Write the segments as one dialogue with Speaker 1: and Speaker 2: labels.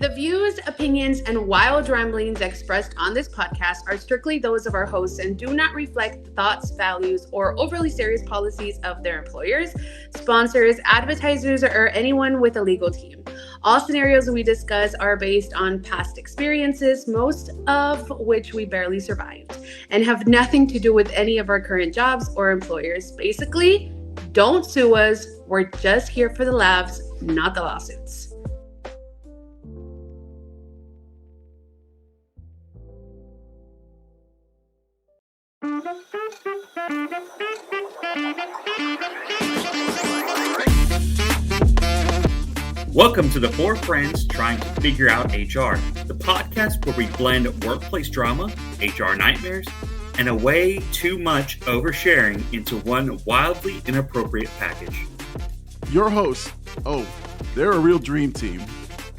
Speaker 1: The views, opinions, and wild ramblings expressed on this podcast are strictly those of our hosts and do not reflect the thoughts, values, or overly serious policies of their employers, sponsors, advertisers, or anyone with a legal team. All scenarios we discuss are based on past experiences, most of which we barely survived, and have nothing to do with any of our current jobs or employers. Basically, don't sue us. We're just here for the laughs, not the lawsuits.
Speaker 2: Welcome to the Four Friends Trying to Figure Out HR, the podcast where we blend workplace drama, HR nightmares, and a way too much oversharing into one wildly inappropriate package.
Speaker 3: Your hosts, they're a real dream team.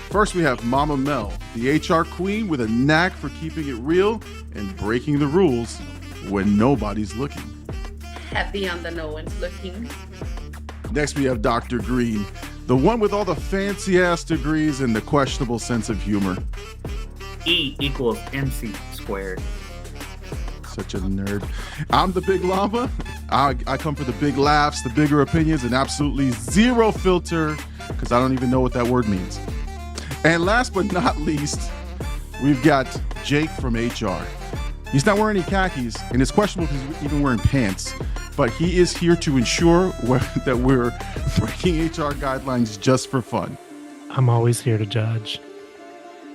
Speaker 3: First, we have Mama Mel, the HR queen with a knack for keeping it real and breaking the rules when nobody's looking.
Speaker 1: Heavy on the no one's looking.
Speaker 3: Next, we have Dr. Green, the one with all the fancy-ass degrees and the questionable sense of humor.
Speaker 2: E equals MC squared.
Speaker 3: Such a nerd. I'm the Big Llama. I come for the big laughs, the bigger opinions, and absolutely zero filter, because I don't even know what that word means. And last but not least, we've got Jake from HR. He's not wearing any khakis, and it's questionable if he's even wearing pants, but he is here to ensure that we're breaking HR guidelines just for fun.
Speaker 4: I'm always here to judge.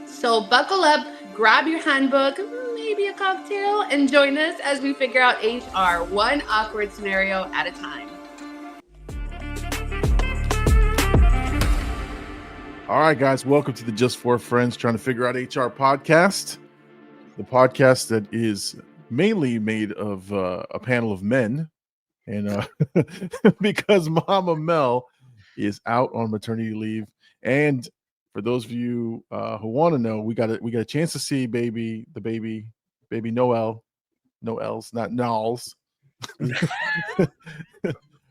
Speaker 1: So buckle up, grab your handbook, maybe a cocktail, and join us as we figure out HR one awkward scenario at a time.
Speaker 3: All right, guys, welcome to the Just Four Friends Trying to Figure Out HR podcast, the podcast that is mainly made of a panel of men. And because Mama Mel is out on maternity leave, and for those of you who want to know, we got a chance to see baby Noel's, not Nolls.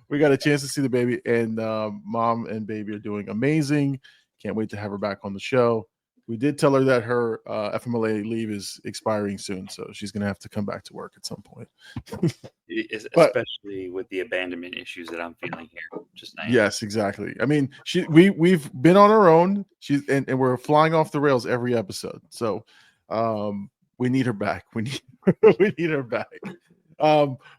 Speaker 3: We got a chance to see the baby, and mom and baby are doing amazing. Can't wait to have her back on the show. We did tell her that her FMLA leave is expiring soon, so she's going to have to come back to work at some point.
Speaker 2: Especially with the abandonment issues that I'm feeling here. Just now.
Speaker 3: Yes, exactly. I mean, we've been on our own. And we're flying off the rails every episode. So we need her back. We need her back.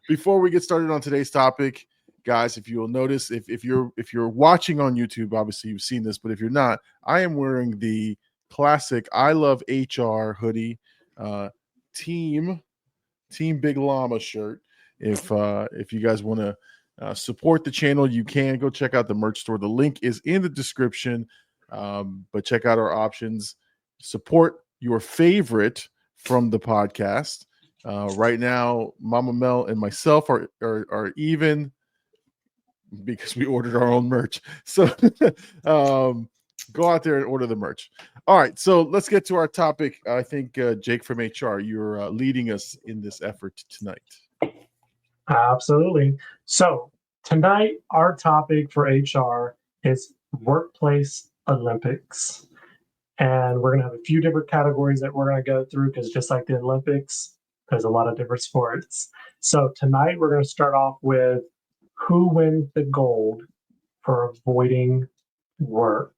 Speaker 3: Before we get started on today's topic, guys, if you will notice, if you're watching on YouTube, obviously you've seen this, but if you're not, I am wearing the classic I Love HR hoodie, team Big Llama shirt. If you guys want to support the channel, you can go check out the merch store. The link is in the description. But check out our options. Support your favorite from the podcast. Right now, Mama Mel and myself are even because we ordered our own merch. So go out there and order the merch. All right, so let's get to our topic. I think Jake from HR, you're leading us in this effort tonight.
Speaker 4: Absolutely. So tonight, our topic for HR is Workplace Olympics. And we're going to have a few different categories that we're going to go through because just like the Olympics, there's a lot of different sports. So tonight, we're going to start off with who wins the gold for avoiding work.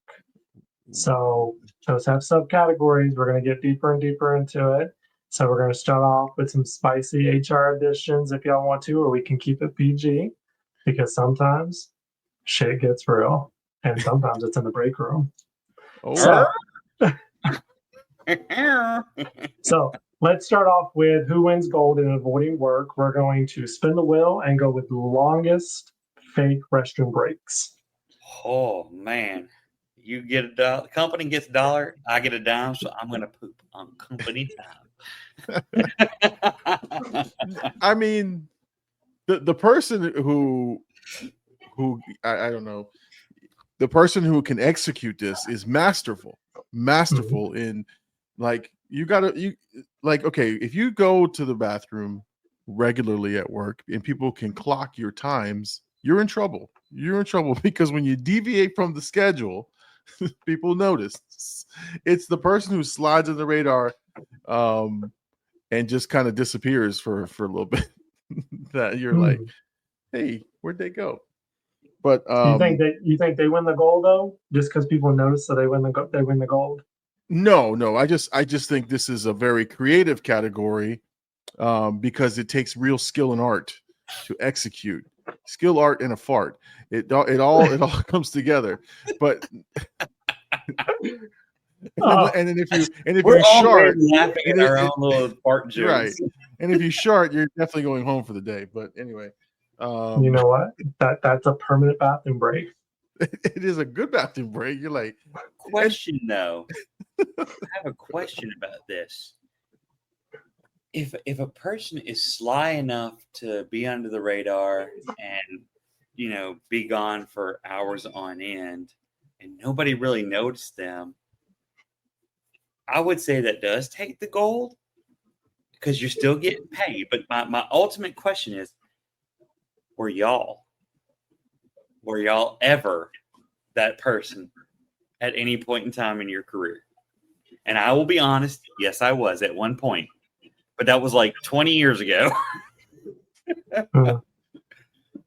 Speaker 4: So those have subcategories. We're going to get deeper and deeper into it. So we're going to start off with some spicy HR additions if y'all want to, or we can keep it PG because sometimes shit gets real and sometimes it's in the break room. So let's start off with who wins gold in avoiding work. We're going to spin the wheel and go with longest fake restroom breaks.
Speaker 2: Oh, man. You get a dollar, company gets a dollar, I get a dime, so I'm going to poop on company time.
Speaker 3: I mean, the person who I don't know, the person who can execute this is masterful in like okay, if you go to the bathroom regularly at work and people can clock your times, you're in trouble. You're in trouble because when you deviate from the schedule, people notice. It's the person who slides on the radar and just kind of disappears for a little bit. That you're like, hey, where'd they go? But
Speaker 4: you think they win the gold though, just because people notice that they win the gold?
Speaker 3: No. I just think this is a very creative category because it takes real skill and art to execute. Skill, art, and a fart. It all comes together. But and then if
Speaker 2: we're
Speaker 3: you
Speaker 2: all
Speaker 3: shart,
Speaker 2: laughing at our own little fart jokes,
Speaker 3: right? And if you shart, you're definitely going home for the day. But anyway,
Speaker 4: you know what? That's a permanent bathroom break.
Speaker 3: It is a good bathroom break. You're like,
Speaker 2: question though. I have a question about this. If a person is sly enough to be under the radar and be gone for hours on end and nobody really noticed them, I would say that does take the gold because you're still getting paid. But my ultimate question is, were y'all ever that person at any point in time in your career? And I will be honest, yes, I was at one point. But that was like 20 years ago.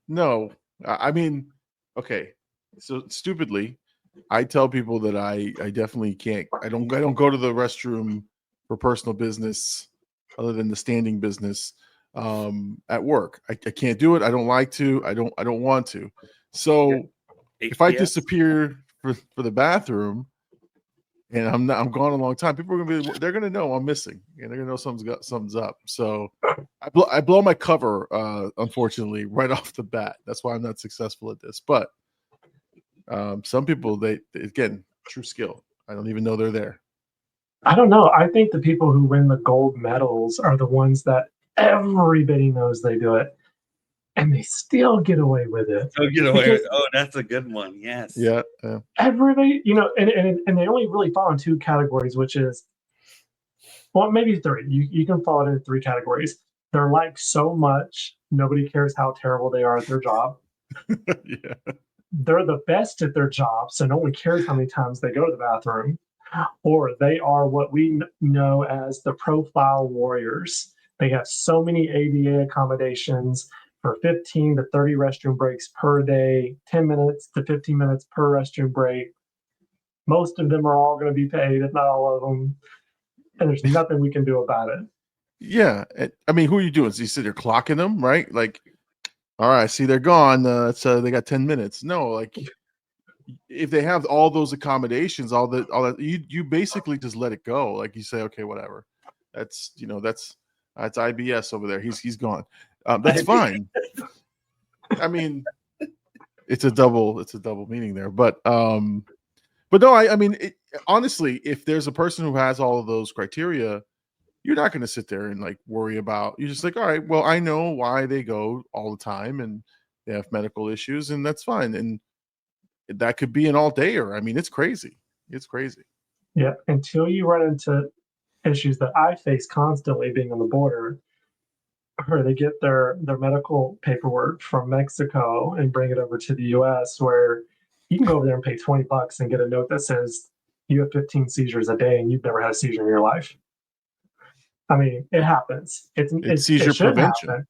Speaker 3: No, I mean, okay. So stupidly, I tell people that I definitely can't. I don't go to the restroom for personal business other than the standing business at work. I can't do it. I don't like to. I don't want to. So if I disappear for the bathroom and I'm gone a long time, people are they're gonna know I'm missing, and they're gonna know something's up. So I blow my cover, unfortunately, right off the bat. That's why I'm not successful at this. But some people, they again, true skill. I don't even know they're there.
Speaker 4: I don't know. I think the people who win the gold medals are the ones that everybody knows they do it, and they still get away with it.
Speaker 2: Oh, that's a good one. Yes.
Speaker 3: Yeah.
Speaker 4: Everybody, and they only really fall in two categories, which is, well, maybe three. You can fall into three categories. They're like so much, nobody cares how terrible they are at their job.
Speaker 3: Yeah.
Speaker 4: They're the best at their job, so no one cares how many times they go to the bathroom. Or they are what we know as the profile warriors. They have so many ADA accommodations for 15 to 30 restroom breaks per day, 10 minutes to 15 minutes per restroom break. Most of them are all going to be paid, if not all of them. And there's nothing we can do about it.
Speaker 3: Yeah. I mean, who are you doing? So you sit there clocking them, right? Like, all right, see, they're gone. So they got 10 minutes. No, like, if they have all those accommodations, all that, you basically just let it go. Like you say, okay, whatever. That's IBS over there. He's gone. That's fine. I mean, it's a double meaning there. But no, I mean, honestly, if there's a person who has all of those criteria, you're not going to sit there and like worry about. You're just like, all right, well, I know why they go all the time, and they have medical issues, and that's fine. And that could be an all-dayer. I mean, it's crazy. It's crazy.
Speaker 4: Yeah, until you run into issues that I face constantly being on the border, where they get their medical paperwork from Mexico and bring it over to the US, where you can go over there and pay $20 and get a note that says you have 15 seizures a day and you've never had a seizure in your life. I mean, it happens. It's
Speaker 3: seizure prevention.
Speaker 4: Happen.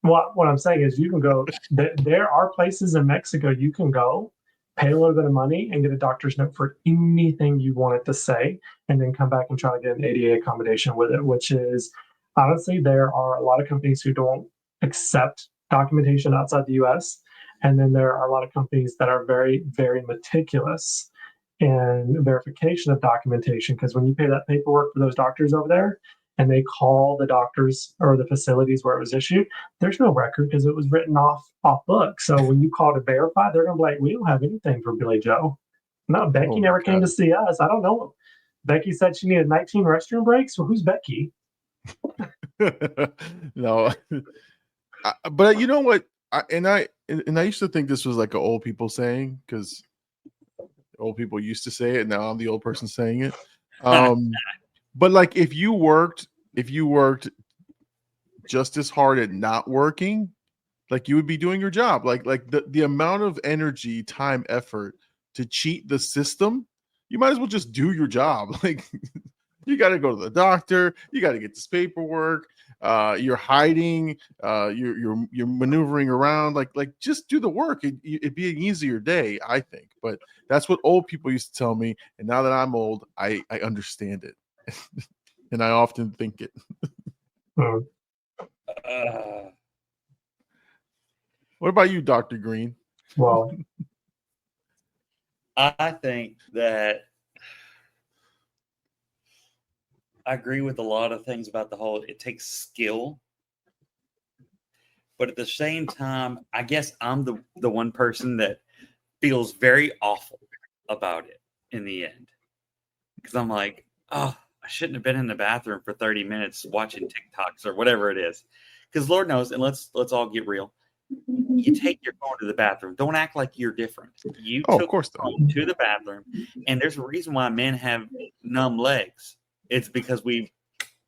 Speaker 4: What I'm saying is you can go, there are places in Mexico you can go, pay a little bit of money and get a doctor's note for anything you want it to say, and then come back and try to get an ADA accommodation with it, which is, honestly, there are a lot of companies who don't accept documentation outside the US. And then there are a lot of companies that are very, very meticulous in verification of documentation, because when you pay that paperwork for those doctors over there, and they call the doctors or the facilities where it was issued, there's no record because it was written off book. So when you call to verify, they're going to be like, we don't have anything for Billy Joe. No, Becky never came to see us. I don't know. Becky said she needed 19 restroom breaks. Well, who's Becky?
Speaker 3: No. But you know what? I used to think this was like an old people saying, because old people used to say it. Now I'm the old person saying it. But like, if you worked just as hard at not working, like, you would be doing your job. Like the amount of energy, time, effort to cheat the system you might as well just do your job. Like, you got to go to the doctor. You got to get this paperwork. You're hiding. You're maneuvering around. Like just do the work. It'd be an easier day, I think. But that's what old people used to tell me. And now that I'm old, I understand it, and I often think it. What about you, Dr. Green?
Speaker 4: Well,
Speaker 2: I think that I agree with a lot of things about the whole, it takes skill. But at the same time, I guess I'm the one person that feels very awful about it in the end. Because I'm like, oh, I shouldn't have been in the bathroom for 30 minutes watching TikToks or whatever it is. Because Lord knows, and let's all get real. You take your phone to the bathroom. Don't act like you're different. You took
Speaker 3: of course
Speaker 2: your phone to the bathroom. And there's a reason why men have numb legs. It's because we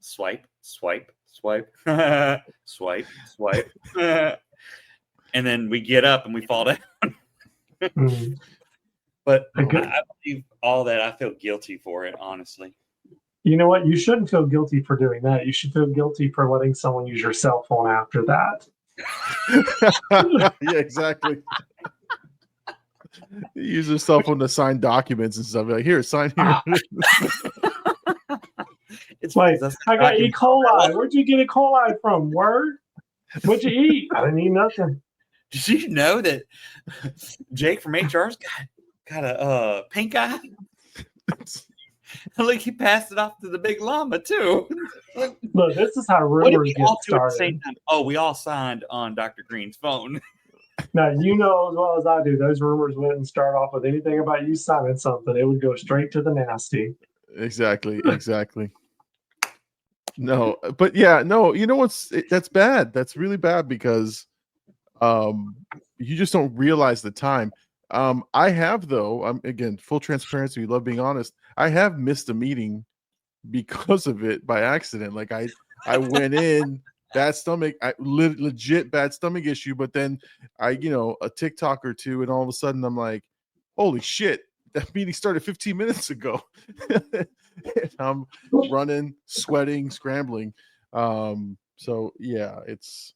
Speaker 2: swipe, swipe, swipe, swipe, swipe. And then we get up and we fall down. But I believe all that. I feel guilty for it, honestly.
Speaker 4: You know what? You shouldn't feel guilty for doing that. You should feel guilty for letting someone use your cell phone after that.
Speaker 3: Yeah, exactly. You use your cell phone to sign documents and stuff. Like, here, sign here.
Speaker 4: It's like, I got E. coli. Where'd you get E. coli from? Word? What'd you eat? I didn't eat nothing.
Speaker 2: Did you know that Jake from HR's got a pink eye? Like, he passed it off to the big llama too.
Speaker 4: Look, this is how rumors get started.
Speaker 2: At the same time? Oh, we all signed on Dr. Green's phone.
Speaker 4: Now, you know as well as I do, those rumors wouldn't start off with anything about you signing something. It would go straight to the nasty.
Speaker 3: Exactly. No, but yeah, no, you know that's bad. That's really bad because you just don't realize the time. I have, though, again, full transparency, we love being honest. I have missed a meeting because of it by accident. Like I went in, bad stomach, legit bad stomach issue, but then a TikTok or two, and all of a sudden I'm like, holy shit, that meeting started 15 minutes ago. And I'm running, sweating, scrambling. So yeah, it's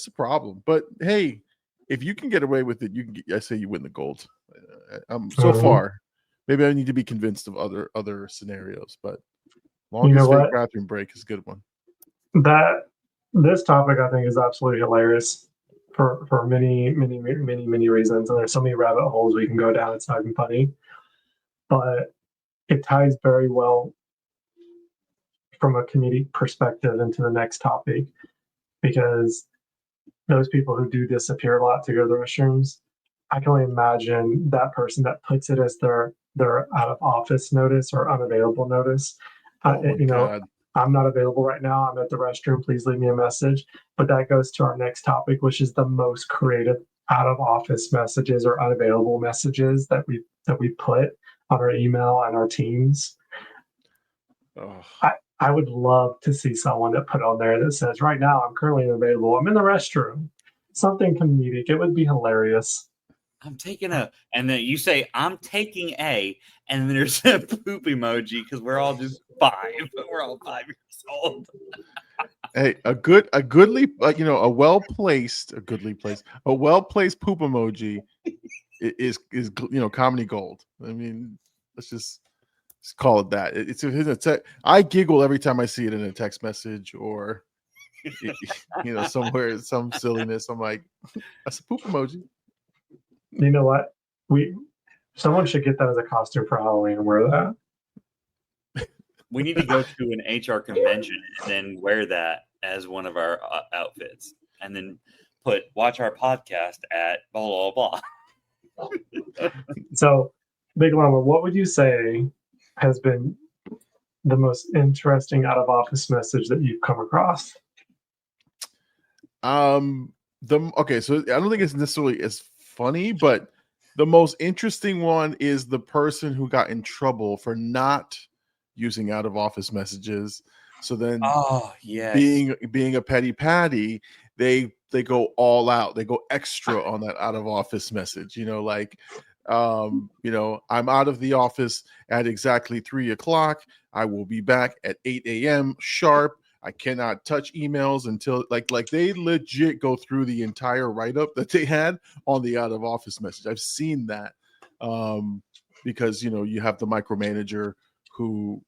Speaker 3: a problem. But hey, if you can get away with it, I say you win the gold. So far, maybe I need to be convinced of other scenarios, but longest fake bathroom break is a good one.
Speaker 4: This topic, I think, is absolutely hilarious for many reasons, and there's so many rabbit holes we can go down. It's not even funny, but it ties very well from a comedic perspective into the next topic, because those people who do disappear a lot to go to the restrooms, I can only imagine that person that puts it as their out of office notice or unavailable notice. God. I'm not available right now. I'm at the restroom. Please leave me a message. But that goes to our next topic, which is the most creative out of office messages or unavailable messages that we put on our email and our Teams.
Speaker 3: Oh.
Speaker 4: I would love to see someone that put on there that says, right now, I'm currently unavailable. I'm in the restroom. Something comedic. It would be hilarious.
Speaker 2: I'm taking and then you say, I'm taking a, and then there's a poop emoji because we're all just 5. We're all 5 years old.
Speaker 3: Hey, a well-placed poop emoji is comedy gold. I mean, let's just call it that. It's I giggle every time I see it in a text message or somewhere, some silliness. I'm like, that's a poop emoji.
Speaker 4: You know what? Someone should get that as a costume for Halloween and wear that.
Speaker 2: We need to go to an HR convention and then wear that as one of our outfits, and then watch our podcast at blah blah blah.
Speaker 4: So, Big Llama, what would you say has been the most interesting out of office message that you've come across?
Speaker 3: So I don't think it's necessarily as funny, but the most interesting one is the person who got in trouble for not using out of office messages. So then, being a petty patty, they go all out. They go extra on that out of office message. I'm out of the office at exactly 3:00. I will be back at 8 a.m. sharp. I cannot touch emails until like they legit go through the entire write-up that they had on the out of office message. I've seen that because you have the micromanager who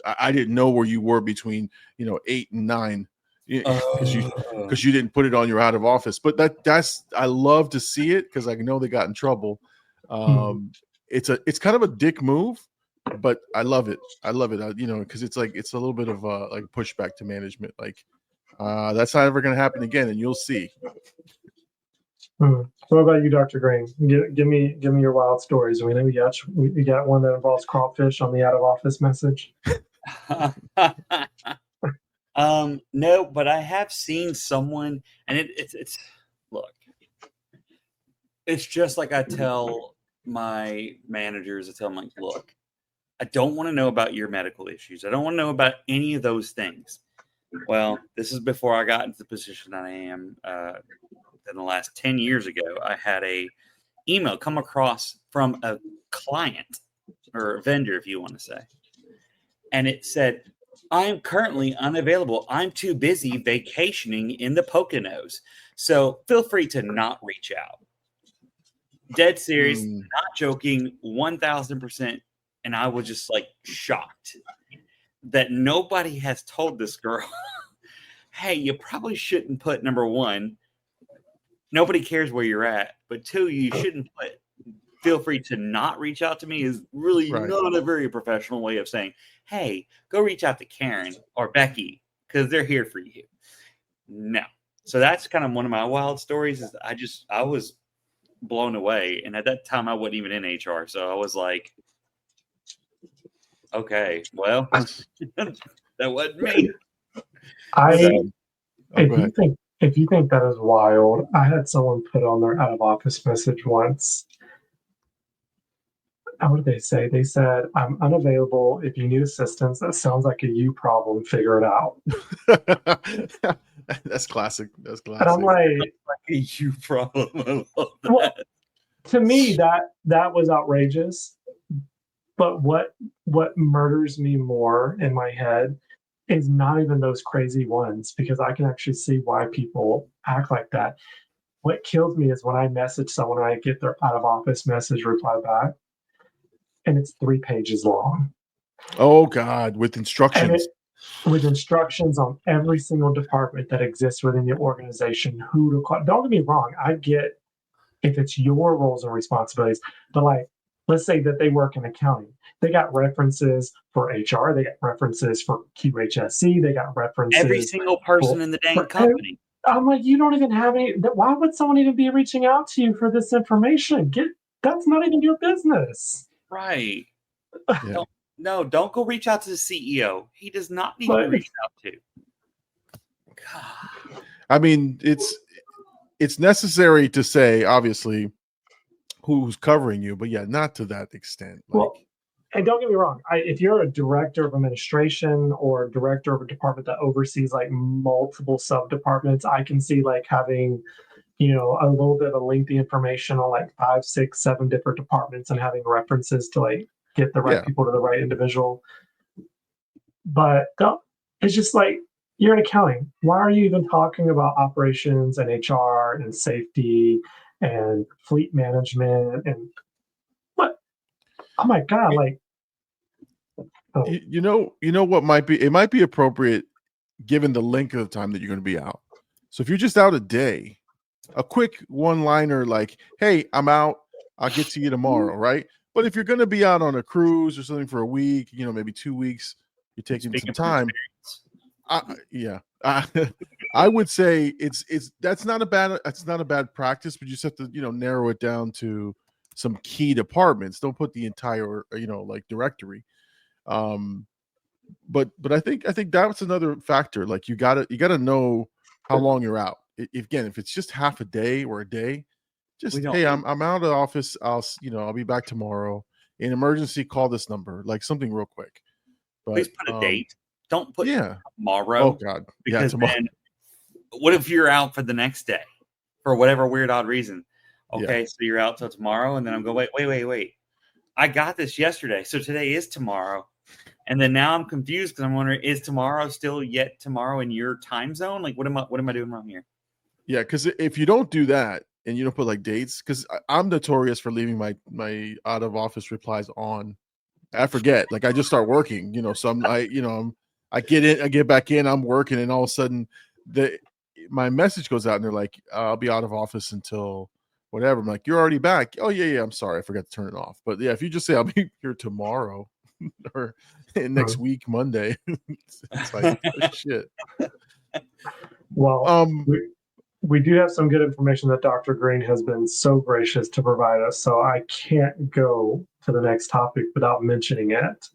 Speaker 3: I didn't know where you were between 8 and 9 because you didn't put it on your out of office. But that's I love to see it because I know they got in trouble. It's kind of a dick move, but I love it. Because it's a little bit of like pushback to management. Like that's not ever going to happen again, and you'll see.
Speaker 4: What about you, Dr. Green? Give me your wild stories. We know you got one that involves crawfish on the out of office message.
Speaker 2: No, but I have seen someone, and it's look, it's just like I tell my managers. I tell them, like, look, I don't want to know about your medical issues. I don't want to know about any of those things. Well, this is before I got into the position I am. In the last 10 years ago, I had a email come across from a client or a vendor, if you want to say. And it said, I am currently unavailable. I'm too busy vacationing in the Poconos. So feel free to not reach out. Dead serious, not joking, 1000%. And I was just like shocked that nobody has told this girl, hey, you probably shouldn't put number one, nobody cares where you're at. But two, you shouldn't put feel free to not reach out to me is really not a very professional way of saying, hey, go reach out to Karen or Becky because they're here for you. No. So that's kind of one of my wild stories is I was blown away. And at that time, I wasn't even in HR. So I was like, okay, well, that wasn't me.
Speaker 4: If you think that is wild, I had someone put on their out of office message once. What did they say? They said, I'm unavailable. If you need assistance, that sounds like a you problem. Figure it out.
Speaker 3: That's classic. And
Speaker 4: I'm like
Speaker 2: a you problem.
Speaker 4: Well, to me, that was outrageous. But what murders me more in my head is not even those crazy ones, because I can actually see why people act like that. What kills me is when I message someone and I get their out of office message reply back, and it's 3 pages long.
Speaker 3: Oh God, with instructions.
Speaker 4: With instructions on every single department that exists within your organization, who to call. Don't get me wrong, I get if it's your roles and responsibilities, but like, let's say that they work in accounting. They got references for HR. They got references for QHSC. They got references.
Speaker 2: Every single person in the dang company.
Speaker 4: I'm like, you don't even have any. Why would someone even be reaching out to you for this information? That's not even your business.
Speaker 2: Right. Yeah. Don't go reach out to the CEO. He does not need to be reached out to.
Speaker 3: God. I mean, it's necessary to say, obviously, who's covering you, but yeah, not to that extent.
Speaker 4: And don't get me wrong, if you're a director of administration or director of a department that oversees like multiple sub departments, I can see like having, a little bit of lengthy information on like 5, 6, 7 different departments and having references to like get the right people to the right individual. But it's just like, you're in accounting. Why are you even talking about operations and HR and safety and fleet management and what? Oh my God! Like,
Speaker 3: you know what might be? It might be appropriate given the length of time that you're going to be out. So if you're just out a day, a quick one-liner like, "Hey, I'm out. I'll get to you tomorrow," right? But if you're going to be out on a cruise or something for a week, maybe 2 weeks, you're taking some time. I would say that's not a bad practice, but you just have to narrow it down to some key departments. Don't put the entire like directory. But I think that's another factor. Like you gotta know how long you're out. If it's just half a day or a day, just hey, I'm out of the office. I'll be back tomorrow. In emergency, call this number. Like something real quick. But,
Speaker 2: please put a date. Don't put tomorrow.
Speaker 3: Oh God,
Speaker 2: because tomorrow. Then, what if you're out for the next day for whatever weird odd reason? Okay, so you're out till tomorrow. And then I'm going, wait. I got this yesterday. So today is tomorrow. And then now I'm confused because I'm wondering, is tomorrow still yet tomorrow in your time zone? Like, what am I doing wrong here?
Speaker 3: Yeah, because if you don't do that and you don't put like dates, because I'm notorious for leaving my out of office replies on. I forget. Like I just start working, I get back in, I'm working, and all of a sudden my message goes out and they're like, I'll be out of office until whatever. I'm like, you're already back. Oh yeah, I'm sorry, I forgot to turn it off. But yeah, if you just say I'll be here tomorrow or next week, Monday, it's like oh, shit.
Speaker 4: Well, we do have some good information that Dr. Green has been so gracious to provide us, so I can't go to the next topic without mentioning it.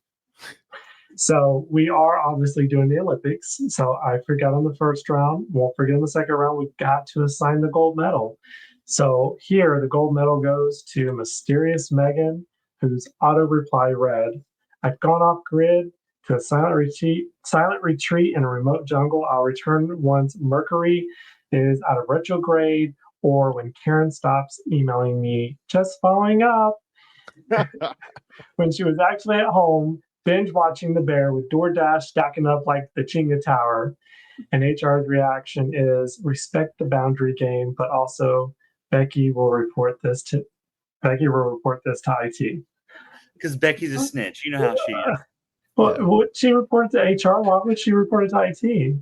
Speaker 4: So we are obviously doing the Olympics. So I forgot on the first round, won't forget in the second round, we've got to assign the gold medal. So here, the gold medal goes to Mysterious Megan, whose auto reply read, I've gone off grid to a silent retreat in a remote jungle. I'll return once Mercury is out of retrograde or when Karen stops emailing me, just following up. When she was actually at home, binge watching The Bear with DoorDash stacking up like the Jenga tower. And HR's reaction is respect the boundary game, but also Becky will report this to IT.
Speaker 2: Because Becky's a snitch. You know how she is.
Speaker 4: Well, would she report to HR? Why would she report it to IT?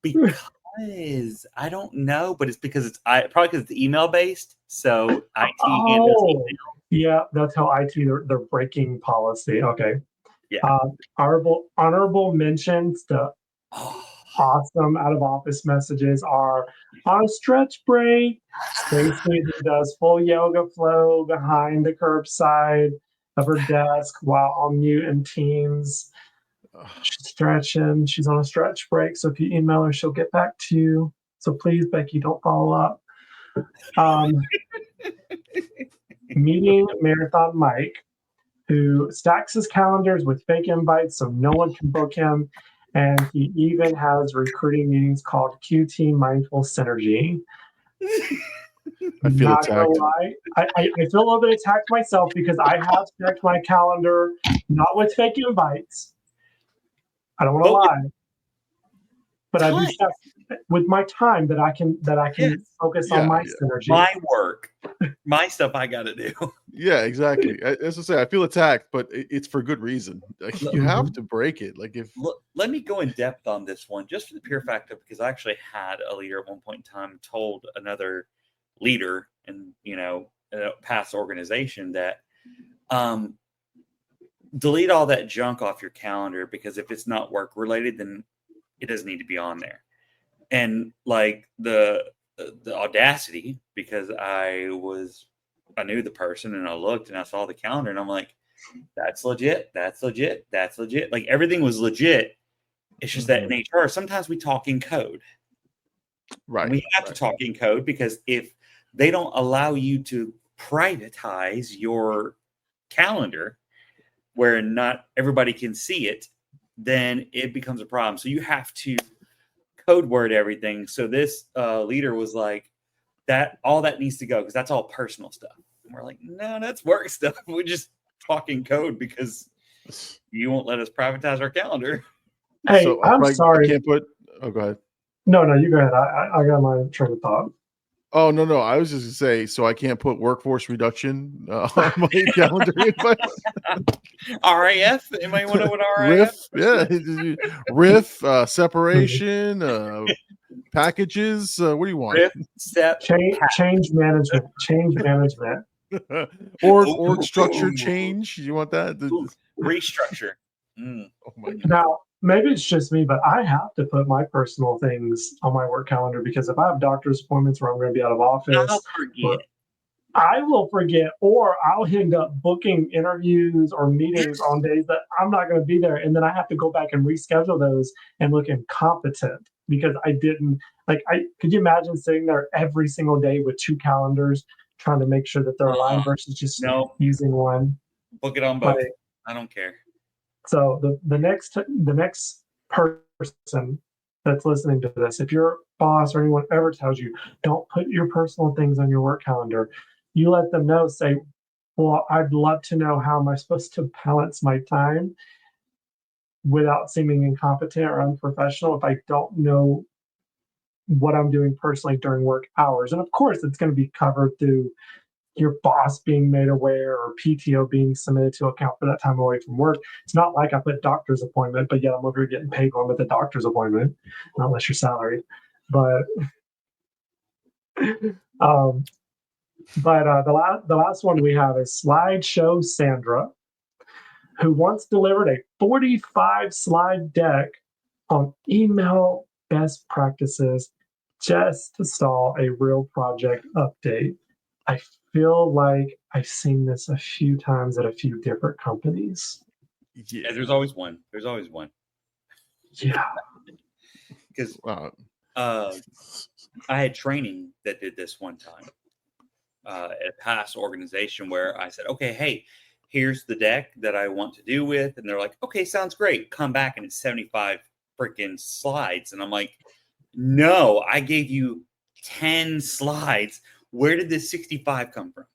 Speaker 2: Because I don't know, but it's because probably because it's email based. So IT handles email.
Speaker 4: Yeah, that's how IT they're breaking policy. Okay.
Speaker 2: Yeah.
Speaker 4: Honorable mentions to awesome out of office messages are on a stretch break. Stacy does full yoga flow behind the curbside of her desk while on mute in Teams. She's stretching. She's on a stretch break. So if you email her, she'll get back to you. So please, Becky, don't follow up. Meeting Marathon Mike, who stacks his calendars with fake invites so no one can book him. And he even has recruiting meetings called QT Mindful Synergy.
Speaker 3: I feel
Speaker 4: Not
Speaker 3: attacked.
Speaker 4: gonna lie, I feel a little bit attacked myself because I have stacked my calendar not with fake invites. I don't want to lie, but I do stack with my time that I can focus on my synergy,
Speaker 2: my work, my stuff I got to do.
Speaker 3: Yeah, exactly. As I say, I feel attacked, but it's for good reason. Like, you have to break it. Like
Speaker 2: let me go in depth on this one, just for the pure fact of because I actually had a leader at one point in time told another leader in a past organization that delete all that junk off your calendar because if it's not work related, then it doesn't need to be on there. And like the audacity, because I knew the person and I looked and I saw the calendar and I'm like, that's legit. Like everything was legit. It's just that in HR, sometimes we talk in code.
Speaker 3: Right.
Speaker 2: We have to talk in code because if they don't allow you to privatize your calendar where not everybody can see it, then it becomes a problem. So you have to code word everything. So this leader was like, that all that needs to go because that's all personal stuff. And we're like, no, that's work stuff. We're just talking code because you won't let us privatize our calendar.
Speaker 4: Hey, so I'm sorry.
Speaker 3: I can't put. Oh, go ahead.
Speaker 4: No, you go ahead. I got my train of thought.
Speaker 3: Oh no! I was just gonna say, so I can't put workforce reduction on my calendar invite.
Speaker 2: RAF? Anybody want to know what RAF?
Speaker 3: Riff, separation, packages. What do you want?
Speaker 2: Riff, step,
Speaker 4: change management. Change management.
Speaker 3: Org structure change. You want that?
Speaker 2: Restructure.
Speaker 3: Oh my God.
Speaker 4: Now, maybe it's just me, but I have to put my personal things on my work calendar because if I have doctor's appointments where I'm going to be out of office, I will forget, or I'll end up booking interviews or meetings on days that I'm not going to be there. And then I have to go back and reschedule those and look incompetent because I didn't could you imagine sitting there every single day with two calendars trying to make sure that they're aligned versus just using one?
Speaker 2: Book it on both. I don't care.
Speaker 4: So the next person that's listening to this, if your boss or anyone ever tells you, don't put your personal things on your work calendar, you let them know, say, well, I'd love to know how am I supposed to balance my time without seeming incompetent or unprofessional if I don't know what I'm doing personally during work hours. And of course, it's going to be covered through your boss being made aware or PTO being submitted to account for that time away from work. It's not like I put doctor's appointment, but yet I'm over here getting paid when I'm at the doctor's appointment, not unless you're salaried. But the last one we have is Slideshow Sandra, who once delivered a 45 slide deck on email best practices just to stall a real project update. I feel like I've seen this a few times at a few different companies.
Speaker 2: Yeah, there's always one. There's always one.
Speaker 4: Yeah.
Speaker 2: Because I had training that did this one time at a past organization where I said, okay, hey, here's the deck that I want to do with. And they're like, okay, sounds great. Come back and it's 75 freaking slides. And I'm like, no, I gave you 10 slides. Where did this 65 come from?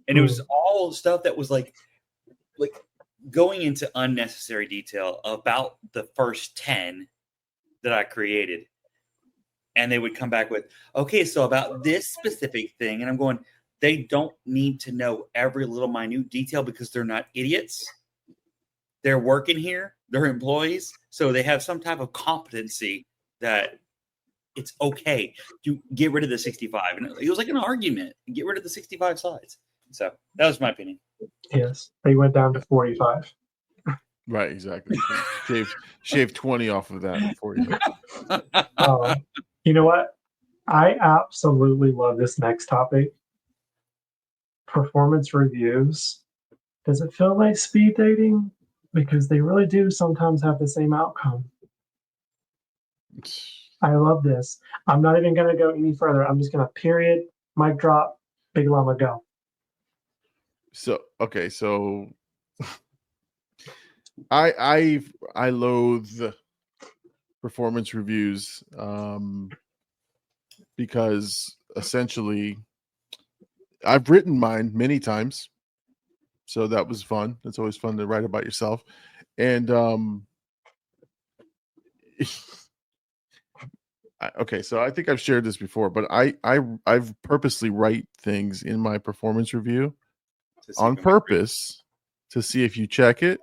Speaker 2: And it was all stuff that was like going into unnecessary detail about the first 10 that I created. And they would come back with, okay, so about this specific thing. And I'm going, they don't need to know every little minute detail because they're not idiots. They're working here. They're employees. So they have some type of competency that it's okay to get rid of the 65. And it was like an argument. Get rid of the 65 slides. So that was my opinion.
Speaker 4: Yes. They went down to 45.
Speaker 3: Right, exactly. Shave 20 off of that for you.
Speaker 4: You know what? I absolutely love this next topic. Performance reviews. Does it feel like speed dating? Because they really do sometimes have the same outcome. I love this. I'm not even going to go any further. I'm just going to period, mic drop, Big Llama go.
Speaker 3: So I loathe performance reviews because essentially I've written mine many times. So that was fun. It's always fun to write about yourself. And okay, so I think I've shared this before, but I've purposely write things in my performance review on purpose to see if you check it.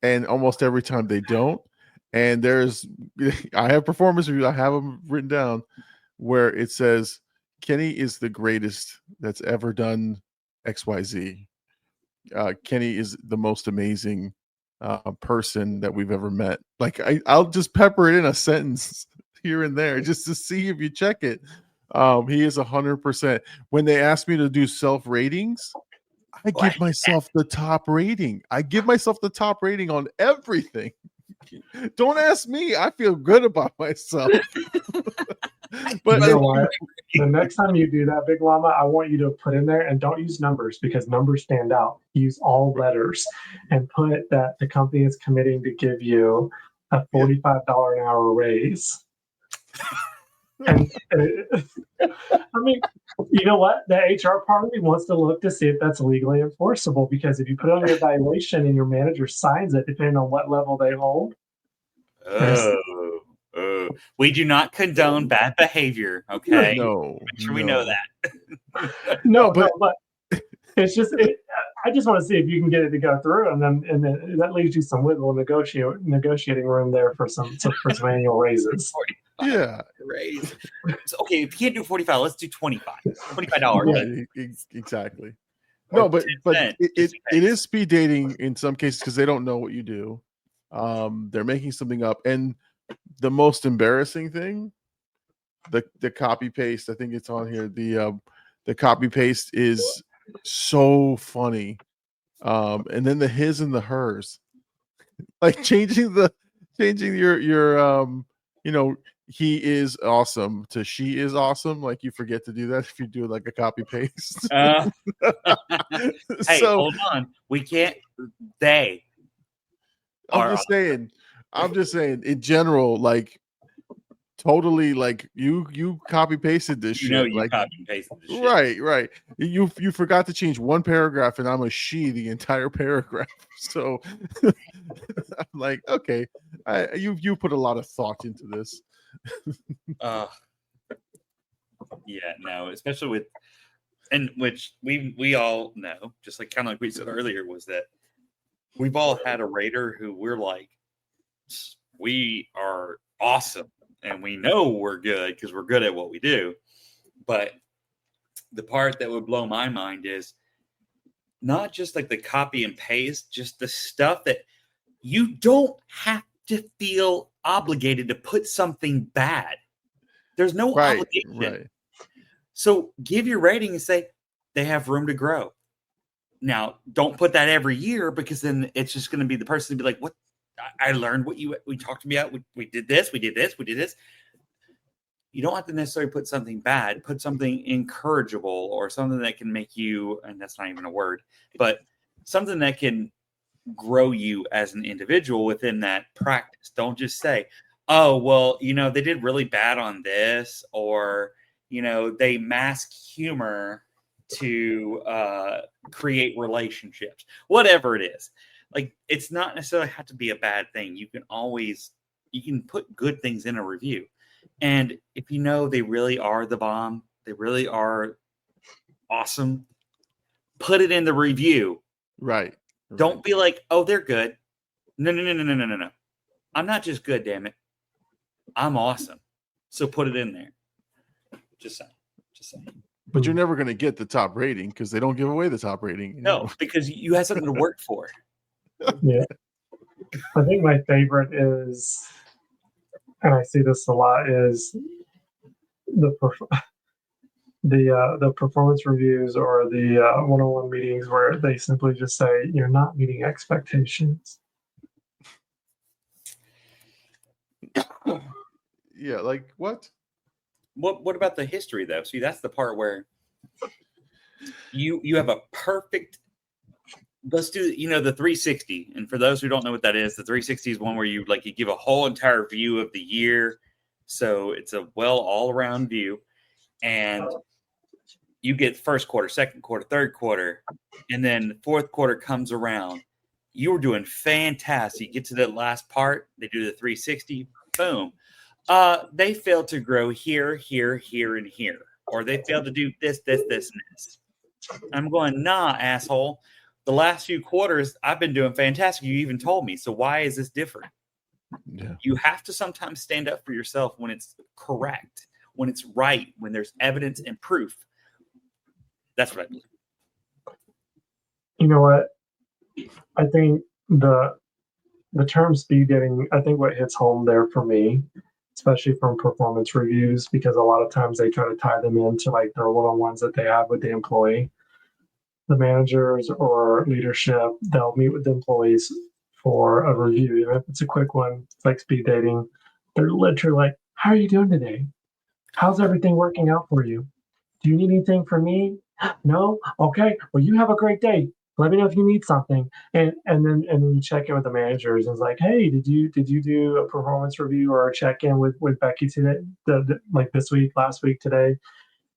Speaker 3: And almost every time they don't. And I have performance reviews, I have them written down where it says Kenny is the greatest that's ever done XYZ. Kenny is the most amazing person that we've ever met. Like I'll just pepper it in a sentence here and there just to see if you check it. He is 100%. When they ask me to do self ratings, I give myself the top rating. I give myself the top rating on everything. Don't ask me. I feel good about myself. But
Speaker 4: you know what? The next time you do that, Big Llama, I want you to put in there, and don't use numbers because numbers stand out. Use all letters and put that the company is committing to give you a $45 an hour raise. And I mean, you know what? The HR part of me wants to look to see if that's legally enforceable, because if you put it on your evaluation and your manager signs it, depending on what level they hold.
Speaker 2: We do not condone bad behavior. Okay.
Speaker 3: No.
Speaker 2: Make sure we know that.
Speaker 4: No, but it's just I just want to see if you can get it to go through, and then that leaves you some wiggle negotiating room there for some annual raises.
Speaker 3: Yeah,
Speaker 2: raise. So, okay, if you can't do 45, let's do $25.
Speaker 3: Yeah, exactly. No, but it is speed dating in some cases because they don't know what you do. They're making something up, and the most embarrassing thing, the copy paste. I think it's on here. The copy paste is so funny, and then the his and the hers, like changing your he is awesome to she is awesome. Like you forget to do that if you do like a copy paste.
Speaker 2: Hey, hold on. We can't. I'm
Speaker 3: just saying. I'm just saying, in general, like totally, like you copy pasted this
Speaker 2: You
Speaker 3: shit.
Speaker 2: know, you
Speaker 3: Like,
Speaker 2: copy and pasted the shit.
Speaker 3: right. You forgot to change one paragraph, and I'm a she the entire paragraph. So I'm like, okay, you put a lot of thought into this.
Speaker 2: Yeah, no, especially with, and which we all know, just like kind of like we said earlier, was that we've all had a rater who we're like, we are awesome and we know we're good because we're good at what we do. But the part that would blow my mind is not just like the copy and paste, just the stuff that you don't have to feel obligated to put something bad. There's no obligation.
Speaker 3: Right.
Speaker 2: So give your rating and say they have room to grow. Now, don't put that every year, because then it's just going to be the person to be like, what? I learned what we talked about. We did this, we did this, we did this. You don't have to necessarily put something bad. Put something encourageable or something that can make you, and that's not even a word, but something that can grow you as an individual within that practice. Don't just say, oh, well, they did really bad on this, or, they mask humor to create relationships, whatever it is. Like, it's not necessarily have to be a bad thing. You can put good things in a review. And if they really are the bomb, they really are awesome, put it in the review.
Speaker 3: Right.
Speaker 2: Don't be like, oh, they're good. No. I'm not just good, damn it. I'm awesome. So put it in there. Just saying.
Speaker 3: But you're never going to get the top rating because they don't give away the top rating.
Speaker 2: No, because you have something to work for.
Speaker 4: Yeah. I think my favorite is, and I see this a lot, is the performance reviews or the one-on-one meetings where they simply just say you're not meeting expectations.
Speaker 3: Yeah, like what?
Speaker 2: What about the history though? See, that's the part where you have a perfect. Let's do the 360. And for those who don't know what that is, the 360 is one where you give a whole entire view of the year. So it's a all-around view. And you get first quarter, second quarter, third quarter, and then fourth quarter comes around. You were doing fantastic. You get to that last part, they do the 360, boom. They failed to grow here, and here. Or they failed to do this, and this. I'm going, nah, asshole. The last few quarters, I've been doing fantastic. You even told me. So why is this different?
Speaker 3: Yeah.
Speaker 2: You have to sometimes stand up for yourself when it's correct, when it's right, when there's evidence and proof. That's what I believe.
Speaker 4: You know what? I think the term speed dating, I think what hits home there for me, especially from performance reviews, because a lot of times they try to tie them into their one-on-ones that they have with the employee. The managers or leadership, they'll meet with the employees for a review, even if it's a quick one. It's like speed dating. They're literally like, how are you doing today? How's everything working out for you? Do you need anything from me? No? Okay. Well, you have a great day. Let me know if you need something. And then you check in with the managers and it's like, hey, did you do a performance review or a check-in with Becky today? Like this week, last week, today?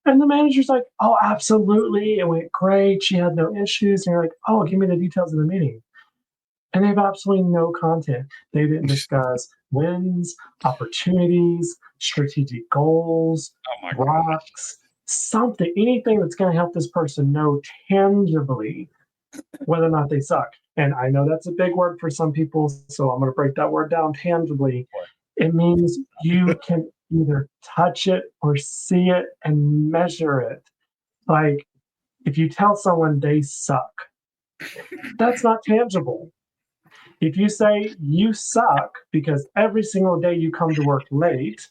Speaker 4: And the manager's like, oh, absolutely. It went great. She had no issues. And you're like, oh, give me the details of the meeting. And they have absolutely no content. They didn't discuss wins, opportunities, strategic goals, rocks, something, anything that's going to help this person know tangibly whether or not they suck. And I know that's a big word for some people, so I'm going to break that word down. Tangibly. It means you can either touch it or see it and measure it. Like, if you tell someone they suck, that's not tangible. If you say you suck because every single day you come to work late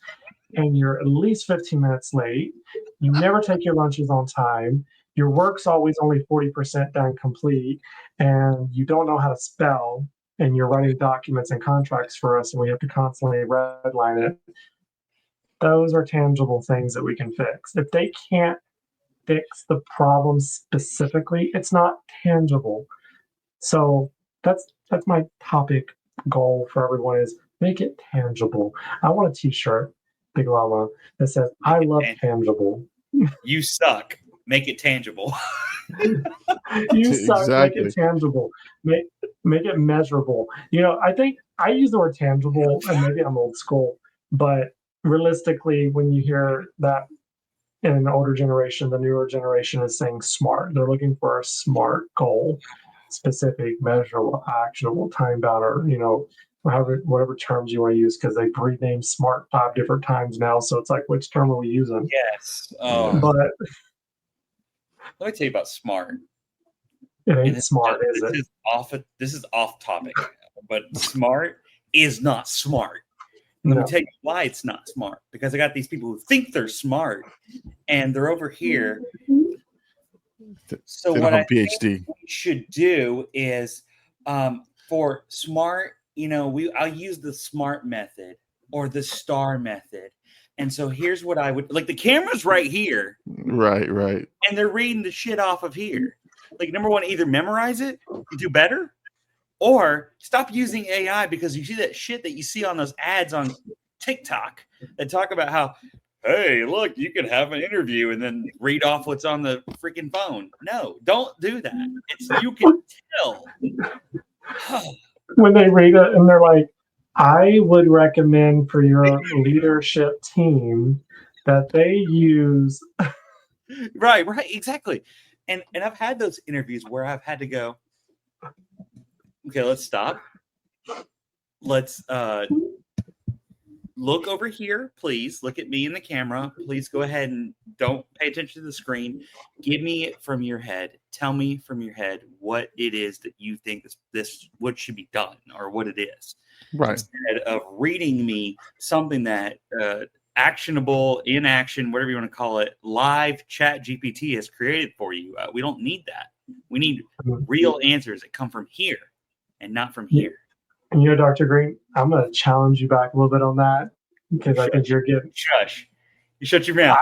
Speaker 4: and you're at least 15 minutes late, you never take your lunches on time, your work's always only 40% done complete, and you don't know how to spell, and you're writing documents and contracts for us and we have to constantly redline it, those are tangible things that we can fix. If they can't fix the problem specifically, it's not tangible. So that's my topic goal for everyone is Make it tangible. I want a T-shirt, Big Llama, that says "I love tangible."
Speaker 2: You suck. Make it tangible.
Speaker 4: You suck. Make
Speaker 3: Exactly.
Speaker 4: it tangible. Make it measurable. I think I use the word tangible, and maybe I'm old school, but realistically, when you hear that in an older generation, the newer generation is saying smart. They're looking for a smart goal, specific, measurable, actionable, time bound, or whatever terms you want to use, because they've renamed smart 5 different times now. So it's like, which term are we using?
Speaker 2: Yes. Oh,
Speaker 4: But
Speaker 2: let me tell you about smart.
Speaker 4: it ain't smart, is
Speaker 2: this
Speaker 4: it?
Speaker 2: is off. This is off topic, but smart is not smart. Let me tell you why it's not smart. Because I got these people who think they're smart, and they're over here. So what I think we should do is, for smart, I'll use the SMART method or the STAR method. And so here's what I would like. The camera's right here.
Speaker 3: Right.
Speaker 2: And they're reading the shit off of here. Like, number one, either memorize it, you do better, or stop using AI, because you see that shit that you see on those ads on TikTok that talk about how, hey, look, you could have an interview and then read off what's on the freaking phone. No, don't do that. You can tell.
Speaker 4: When they read it and they're like, I would recommend for your leadership team that they use.
Speaker 2: Right, exactly. And I've had those interviews where I've had to go, okay, let's stop. Let's look over here, please. Look at me in the camera. Please go ahead and don't pay attention to the screen. Give me it from your head. Tell me from your head what it is that you think what should be done, or what it is.
Speaker 3: Right.
Speaker 2: Instead of reading me something that actionable, in action, whatever you want to call it, live chat GPT has created for you. We don't need that. We need real answers that come from here and not from here.
Speaker 4: And Dr. Green, I'm going to challenge you back a little bit on that, because I think you're getting...
Speaker 2: Shush. You shut your mouth.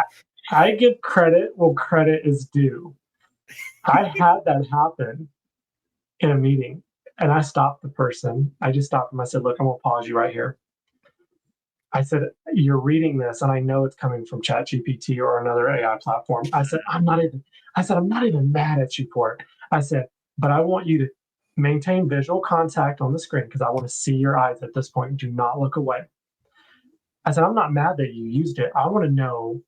Speaker 4: I give credit where credit is due. I had that happen in a meeting, and I stopped the person. I just stopped him. I said, look, I'm going to pause you right here. I said, you're reading this, and I know it's coming from ChatGPT or another AI platform. I said, I'm not even mad at you for it. I said, but I want you to maintain visual contact on the screen, because I want to see your eyes at this point. Do not look away. I said, I'm not mad that you used it. I want to know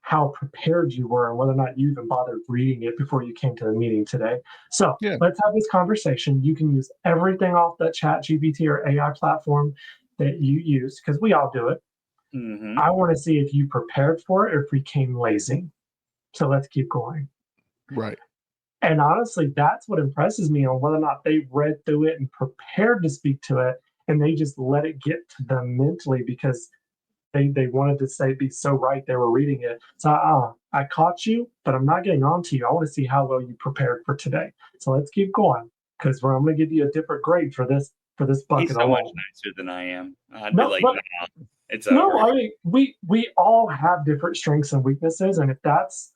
Speaker 4: how prepared you were and whether or not you even bothered reading it before you came to the meeting today. So let's have this conversation. You can use everything off that ChatGPT or AI platform that you use, because we all do it.
Speaker 2: Mm-hmm.
Speaker 4: I want to see if you prepared for it or if we came lazy. So let's keep going.
Speaker 3: Right.
Speaker 4: And honestly, that's what impresses me on whether or not they read through it and prepared to speak to it, and they just let it get to them mentally because they wanted to be so right they were reading it. So I caught you, but I'm not getting on to you. I want to see how well you prepared for today. So let's keep going, because I'm going to give you a different grade for this bucket.
Speaker 2: He's so much nicer than I am. I'd
Speaker 4: No,
Speaker 2: be like,
Speaker 4: but-
Speaker 2: nah, it's over.
Speaker 4: No, I mean, we all have different strengths and weaknesses, and if that's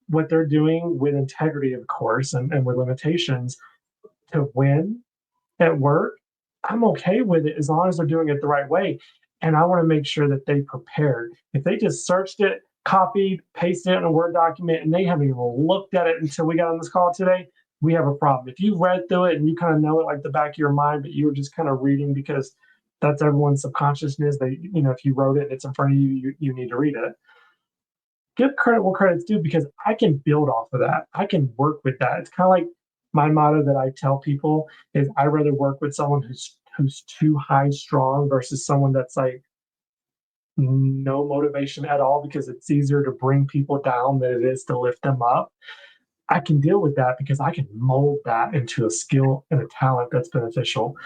Speaker 4: what they're doing with integrity, of course, and with limitations to win at work, I'm okay with it as long as they're doing it the right way. And I want to make sure that they prepared. If they just searched it, copied, pasted it in a Word document, and they haven't even looked at it until we got on this call today, we have a problem. If you read through it and you kind of know it like the back of your mind, but you were just kind of reading because that's everyone's subconsciousness, if you wrote it and it's in front of you, you need to read it. Give credit where credit's due, because I can build off of that. I can work with that. It's kind of like my motto that I tell people is I'd rather work with someone who's too high strong versus someone that's like no motivation at all, because it's easier to bring people down than it is to lift them up. I can deal with that because I can mold that into a skill and a talent that's beneficial.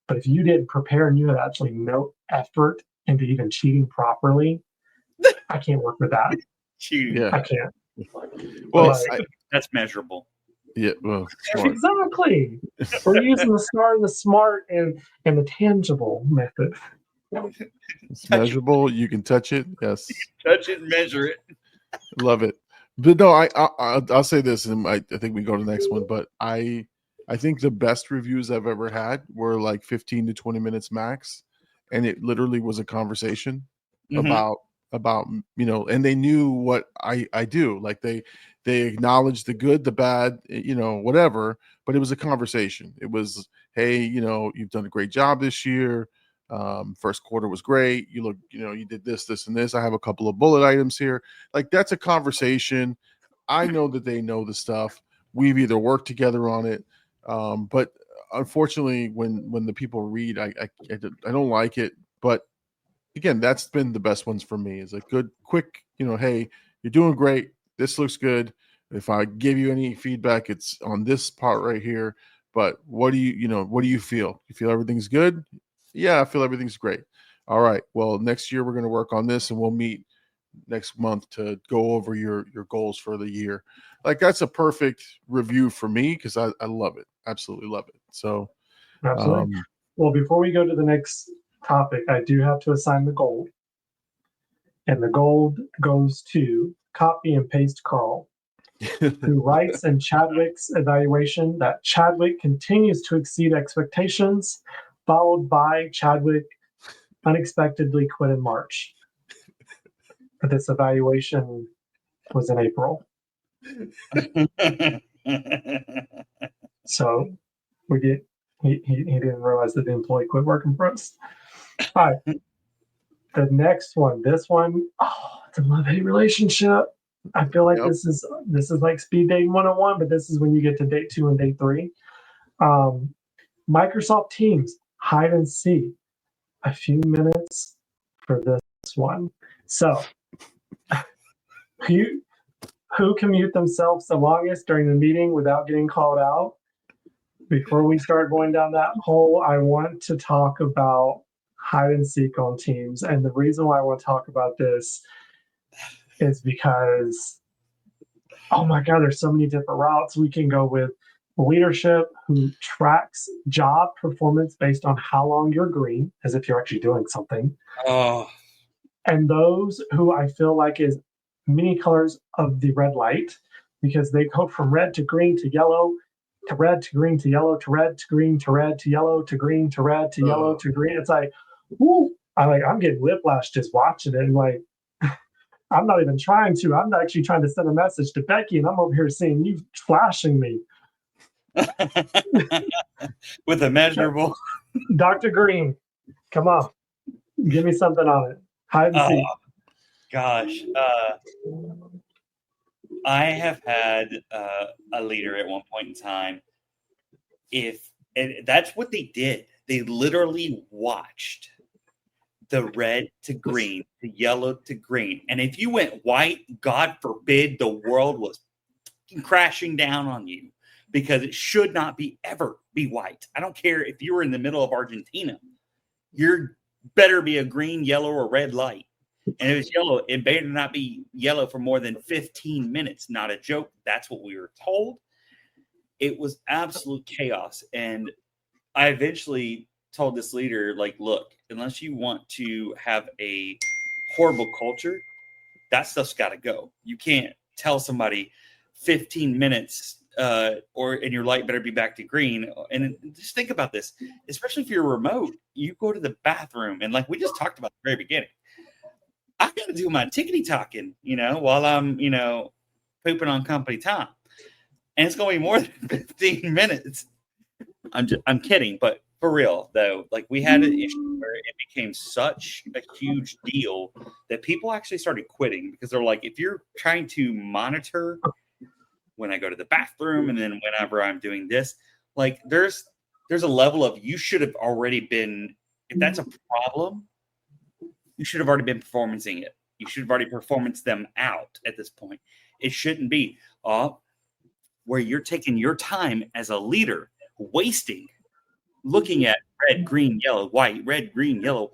Speaker 4: But if you didn't prepare and you had actually no effort into even cheating properly, I can't work with that.
Speaker 2: Cheating.
Speaker 3: Yeah.
Speaker 4: I can't.
Speaker 3: Well,
Speaker 2: that's measurable.
Speaker 3: Yeah, well, smart.
Speaker 4: Exactly. We're using the STAR and the SMART and the tangible method.
Speaker 3: It's measurable. You can touch it. Yes.
Speaker 2: Touch it, measure it.
Speaker 3: Love it. But no, I'll say this, and I think we go to the next one. But I think the best reviews I've ever had were like 15 to 20 minutes max. and it literally was a conversation
Speaker 2: Mhm.
Speaker 3: about and they knew what I do. Like they acknowledged the good, the bad, whatever, but it was a conversation. It was, hey, you've done a great job this year. First quarter was great. You look, you did this, and this. I have a couple of bullet items here. Like, that's a conversation. I know that they know the stuff. We've either worked together on it, but unfortunately, when the people read, I don't like it. But again, that's been the best ones for me. Is a good, quick, hey, you're doing great. This looks good. If I give you any feedback, it's on this part right here. But what do you feel? You feel everything's good? Yeah, I feel everything's great. All right. Well, next year we're going to work on this, and we'll meet next month to go over your goals for the year. Like, that's a perfect review for me, because I love it. Absolutely love it. So,
Speaker 4: Absolutely. Well, before we go to the next topic, I do have to assign the gold. And the gold goes to copy and paste Carl, who writes in Chadwick's evaluation that Chadwick continues to exceed expectations, followed by Chadwick unexpectedly quit in March. But this evaluation was in April. So he didn't realize that the employee quit working for us. All right. The next one, this one, it's a love-hate relationship. I feel like this is like speed dating 101, but this is when you get to date 2 and date 3. Microsoft Teams, hide and seek. A few minutes for this one. So, who can mute themselves the longest during the meeting without getting called out? Before we start going down that hole, I want to talk about hide and seek on Teams. And the reason why I want to talk about this is because, oh my God, there's so many different routes we can go with. Leadership who tracks job performance based on how long you're green, as if you're actually doing something.
Speaker 2: Oh.
Speaker 4: And those who I feel like is many colors of the red light, because they go from red to green to yellow to red to green to yellow to red to green to red to yellow to green to red to yellow to green. It's like, whoo! I'm getting whiplash just watching it. And like, I'm not even trying to. I'm actually trying to send a message to Becky, and I'm over here seeing you flashing me.
Speaker 2: With a measurable.
Speaker 4: Dr. Green, come on. Give me something on it. Hide and seek.
Speaker 2: Gosh. I have had a leader at one point in time. That's what they did. They literally watched the red to green, to yellow to green. And if you went white, God forbid, the world was crashing down on you, because it should not ever be white. I don't care if you were in the middle of Argentina. You better be a green, yellow, or red light. And if it's yellow, it better not be yellow for more than 15 minutes. Not a joke. That's what we were told. It was absolute chaos. And I eventually told this leader, like, look, unless you want to have a horrible culture, that stuff's got to go. You can't tell somebody 15 minutes and your light better be back to green. And just think about this, especially if you're remote, you go to the bathroom, and like we just talked about at the very beginning, I got to do my tickety talking, while I'm, pooping on company time. And it's going to be more than 15 minutes. I'm kidding, but for real though, like we had an issue where it became such a huge deal that people actually started quitting, because they're like, if you're trying to monitor when I go to the bathroom and then whenever I'm doing this, like there's a level of, you should have already been, if that's a problem, you should have already been performing it. You should have already performance them out at this point. It shouldn't be where you're taking your time as a leader, wasting, looking at red, green, yellow, white, red, green, yellow.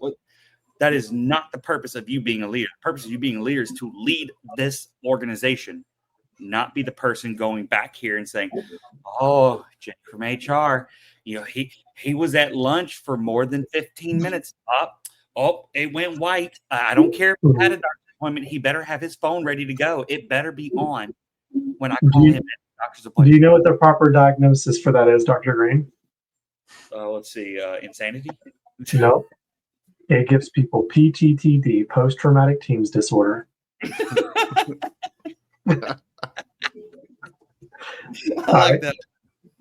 Speaker 2: That is not the purpose of you being a leader. The purpose of you being a leader is to lead this organization, not be the person going back here and saying, oh, Jake from HR, he was at lunch for more than 15 minutes. It went white. I don't care if he had a doctor's appointment. He better have his phone ready to go. It better be on when I call him at the doctor's appointment.
Speaker 4: Do you know what the proper diagnosis for that is, Dr. Green?
Speaker 2: Let's see. Insanity?
Speaker 4: No. It gives people PTTD, post-traumatic teams disorder.
Speaker 2: I like that.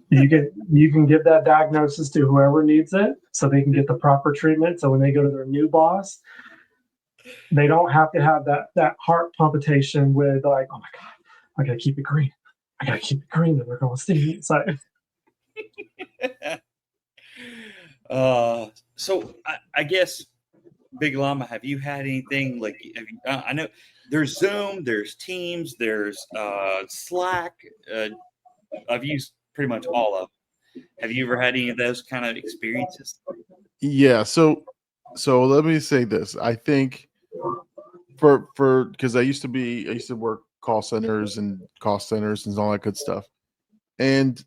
Speaker 4: You can give that diagnosis to whoever needs it so they can get the proper treatment. So when they go to their new boss, they don't have to have that heart palpitation with like, oh my God, I gotta keep it green. I gotta keep it green and we're going to see inside.
Speaker 2: So I guess, Big Llama, have you had anything like? I know there's Zoom, there's Teams, there's Slack. I've used pretty much all of them. Have you ever had any of those kind of experiences?
Speaker 3: Yeah. So let me say this. I think for because I used to work call centers and cost centers and all that good stuff, and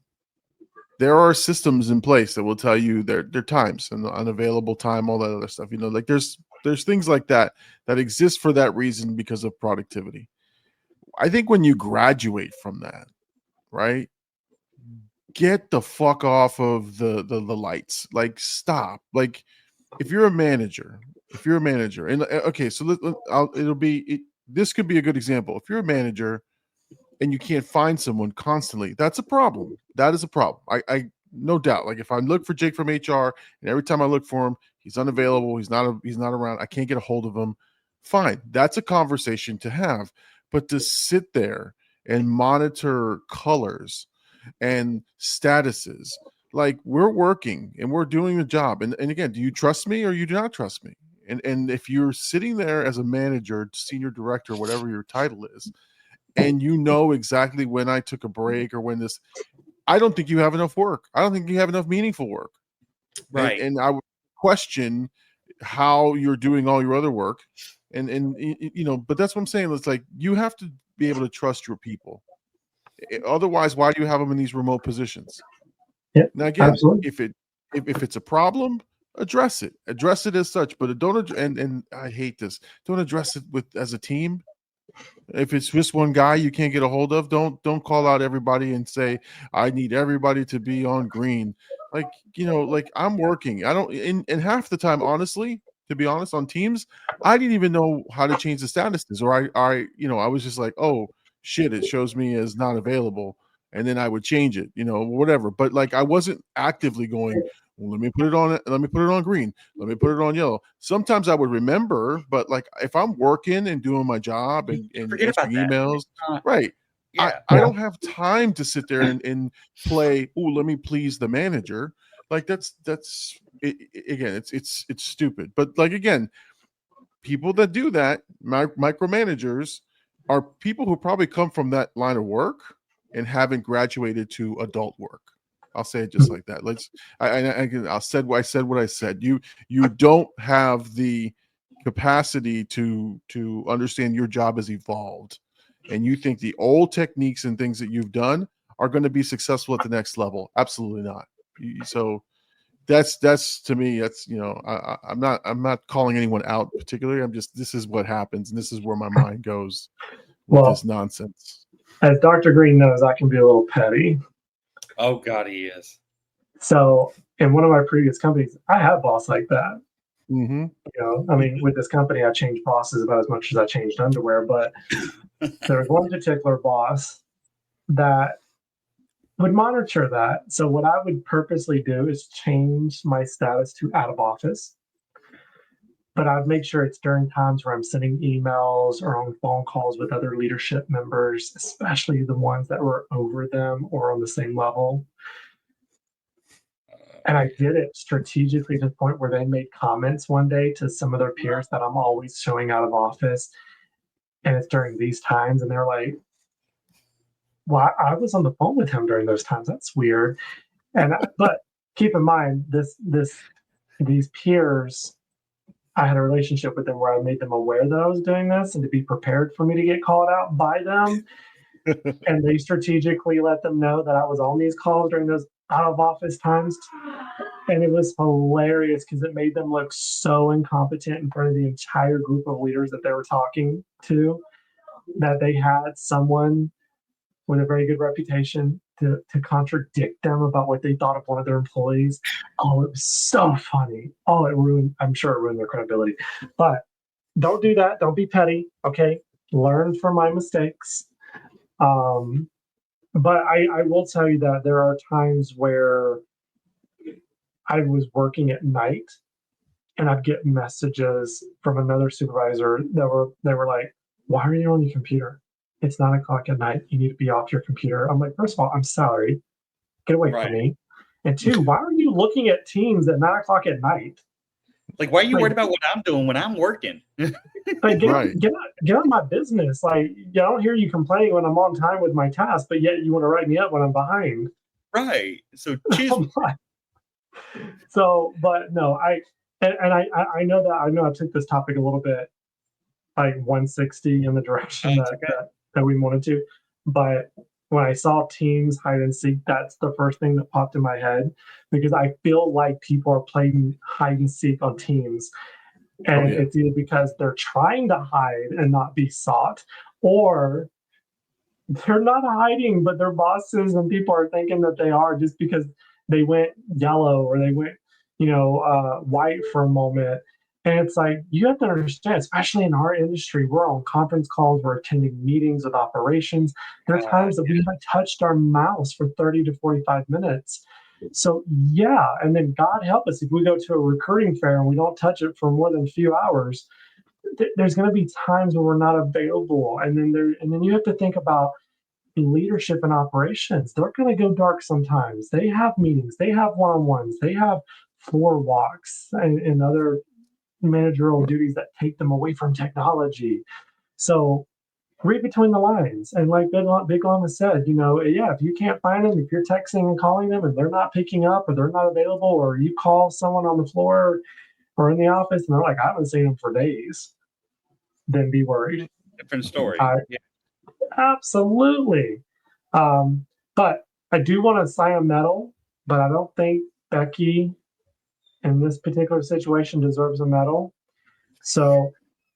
Speaker 3: there are systems in place that will tell you their times and the unavailable time, all that other stuff. You know, like there's things like that exist for that reason because of productivity. I think when you graduate from that, right, get the fuck off of the lights. Like, stop. Like, if you're a manager, and okay, so this could be a good example. If you're a manager and you can't find someone constantly, that's a problem. That is a problem. I no doubt. Like, if I look for Jake from HR and every time I look for him, he's unavailable, he's not around, I can't get a hold of him, fine. That's a conversation to have. But to sit there and monitor colors and statuses, like, we're working and we're doing the job. And again, do you trust me or you do not trust me? And if you're sitting there as a manager, senior director, whatever your title is, and you know exactly when I took a break or when this, I don't think you have enough work. I don't think you have enough meaningful work.
Speaker 2: Right.
Speaker 3: And I would question how you're doing all your other work. And you know, but that's what I'm saying. It's like, you have to be able to trust your people. Otherwise, why do you have them in these remote positions?
Speaker 4: Yeah,
Speaker 3: now again,
Speaker 4: absolutely.
Speaker 3: if it's a problem, address it as such, but don't, and I hate this, don't address it with as a team. If it's just one guy you can't get a hold of, don't call out everybody and say, I need everybody to be on green. Like, you know, like, I'm working. I don't, and half the time, honestly, to be honest, on Teams, I didn't even know how to change the statuses, or I you know, I was just like, oh shit, it shows me as not available, and then I would change it, you know, whatever. But like, I wasn't actively going, well, let me put it on green, let me put it on yellow. Sometimes I would remember, but like, if I'm working and doing my job and
Speaker 2: Forget about
Speaker 3: answering
Speaker 2: that.
Speaker 3: emails, right?
Speaker 2: Yeah.
Speaker 3: I don't have time to sit there and play, oh, let me please the manager. Like, that's it, again, it's stupid. But like, again, people that do that, micromanagers, are people who probably come from that line of work and haven't graduated to adult work. I'll say it just like that. I said what I said. You don't have the capacity to understand your job has evolved, and you think the old techniques and things that you've done are going to be successful at the next level. Absolutely not. So that's to me, that's, you know, I'm not calling anyone out particularly. I'm just, this is what happens, and this is where my mind goes with this nonsense.
Speaker 4: As Dr. Green knows, I can be a little petty.
Speaker 2: Oh God, he is.
Speaker 4: So in one of my previous companies, I had a boss like that.
Speaker 3: Mm-hmm.
Speaker 4: You know, I mean, with this company, I changed bosses about as much as I changed underwear, but there was one particular boss that would monitor that. So what I would purposely do is change my status to out of office, but I'd make sure it's during times where I'm sending emails or on phone calls with other leadership members, especially the ones that were over them or on the same level. And I did it strategically to the point where they made comments one day to some of their peers that I'm always showing out of office. And it's during these times. And they're like, well, I was on the phone with him during those times. That's weird. But keep in mind, these peers, I had a relationship with them where I made them aware that I was doing this and to be prepared for me to get called out by them. And they strategically let them know that I was on these calls during those out of office times. And it was hilarious because it made them look so incompetent in front of the entire group of leaders that they were talking to, that they had someone with a very good reputation to contradict them about what they thought of one of their employees. Oh, it was so funny. Oh, I'm sure it ruined their credibility. But don't do that. Don't be petty. Okay. Learn from my mistakes. But I will tell you that there are times where I was working at night and I'd get messages from another supervisor they were like, "Why are you on your computer? It's 9 o'clock at night. You need to be off your computer." I'm like, first of all, I'm sorry. Get away from me. And two, why are you looking at Teams at 9 o'clock at night?
Speaker 2: Like, why are you worried about what I'm doing when I'm working?
Speaker 4: Like, get on my business. Like, I don't hear you complaining when I'm on time with my task, but yet you want to write me up when I'm behind.
Speaker 2: Right. So choose.
Speaker 4: So, but no, I know that I took this topic a little bit like 160 in the direction that we wanted to, but when I saw Teams hide and seek, that's the first thing that popped in my head, because I feel like people are playing hide and seek on Teams, and it's either because they're trying to hide and not be sought, or they're not hiding, but their bosses and people are thinking that they are, just because they went yellow or they went, white for a moment. And it's like, you have to understand, especially in our industry, we're on conference calls, we're attending meetings with operations. There are times that we haven't touched our mouse for 30 to 45 minutes. So yeah, and then God help us if we go to a recruiting fair and we don't touch it for more than a few hours. There's going to be times where we're not available, and then you have to think about leadership and operations. They're going to go dark sometimes. They have meetings, they have one-on-ones, they have floor walks and other managerial duties that take them away from technology. So read between the lines. And like Big Llama said, if you can't find them, if you're texting and calling them and they're not picking up or they're not available, or you call someone on the floor or in the office and they're like, I haven't seen them for days, then be worried.
Speaker 2: Different story.
Speaker 4: Absolutely. But I do want to assign a medal, but I don't think Becky in this particular situation deserves a medal. So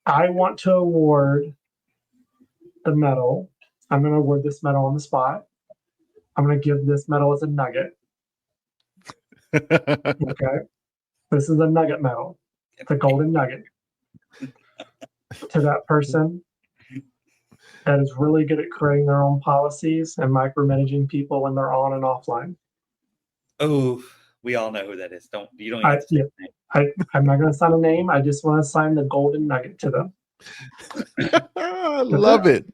Speaker 4: I want to award the medal. I'm going to award this medal on the spot. I'm going to give this medal as a nugget. Okay. This is a nugget medal. It's a golden nugget to that person that is really good at creating their own policies and micromanaging people when they're on and offline.
Speaker 2: Oh, we all know who that is. You don't have to say the name.
Speaker 4: I'm not going to sign a name. I just want to sign the golden nugget to them.
Speaker 3: I love it.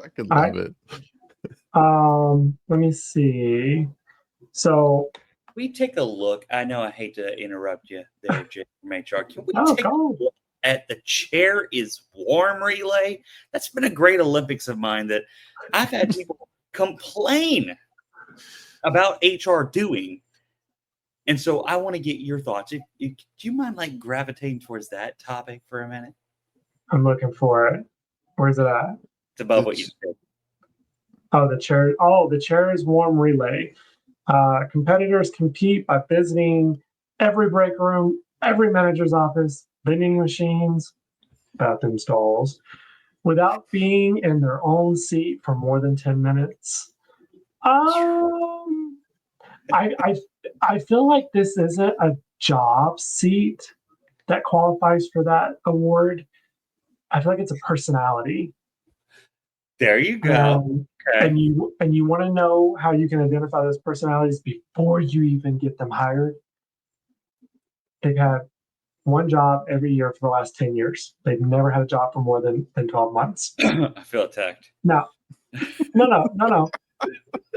Speaker 3: I can love it.
Speaker 4: Let me see. So
Speaker 2: we take a look. I know I hate to interrupt you there, Jay from HR. Can we take a look at the Chair is Warm relay? That's been a great Olympics of mine that I've had people complain about HR doing. And so I want to get your thoughts. Do you mind gravitating towards that topic for a minute?
Speaker 4: I'm looking for it. Where's it at?
Speaker 2: It's above what you said.
Speaker 4: Oh, the Chair. Oh, the Chair is Warm relay. Competitors compete by visiting every break room, every manager's office, vending machines, bathroom stalls, without being in their own seat for more than 10 minutes. I feel like this isn't a job seat that qualifies for that award. I feel like it's a personality.
Speaker 2: There you go.
Speaker 4: Okay. And you want to know how you can identify those personalities before you even get them hired. They've had one job every year for the last 10 years. They've never had a job for more than 12 months.
Speaker 2: I feel attacked.
Speaker 4: No.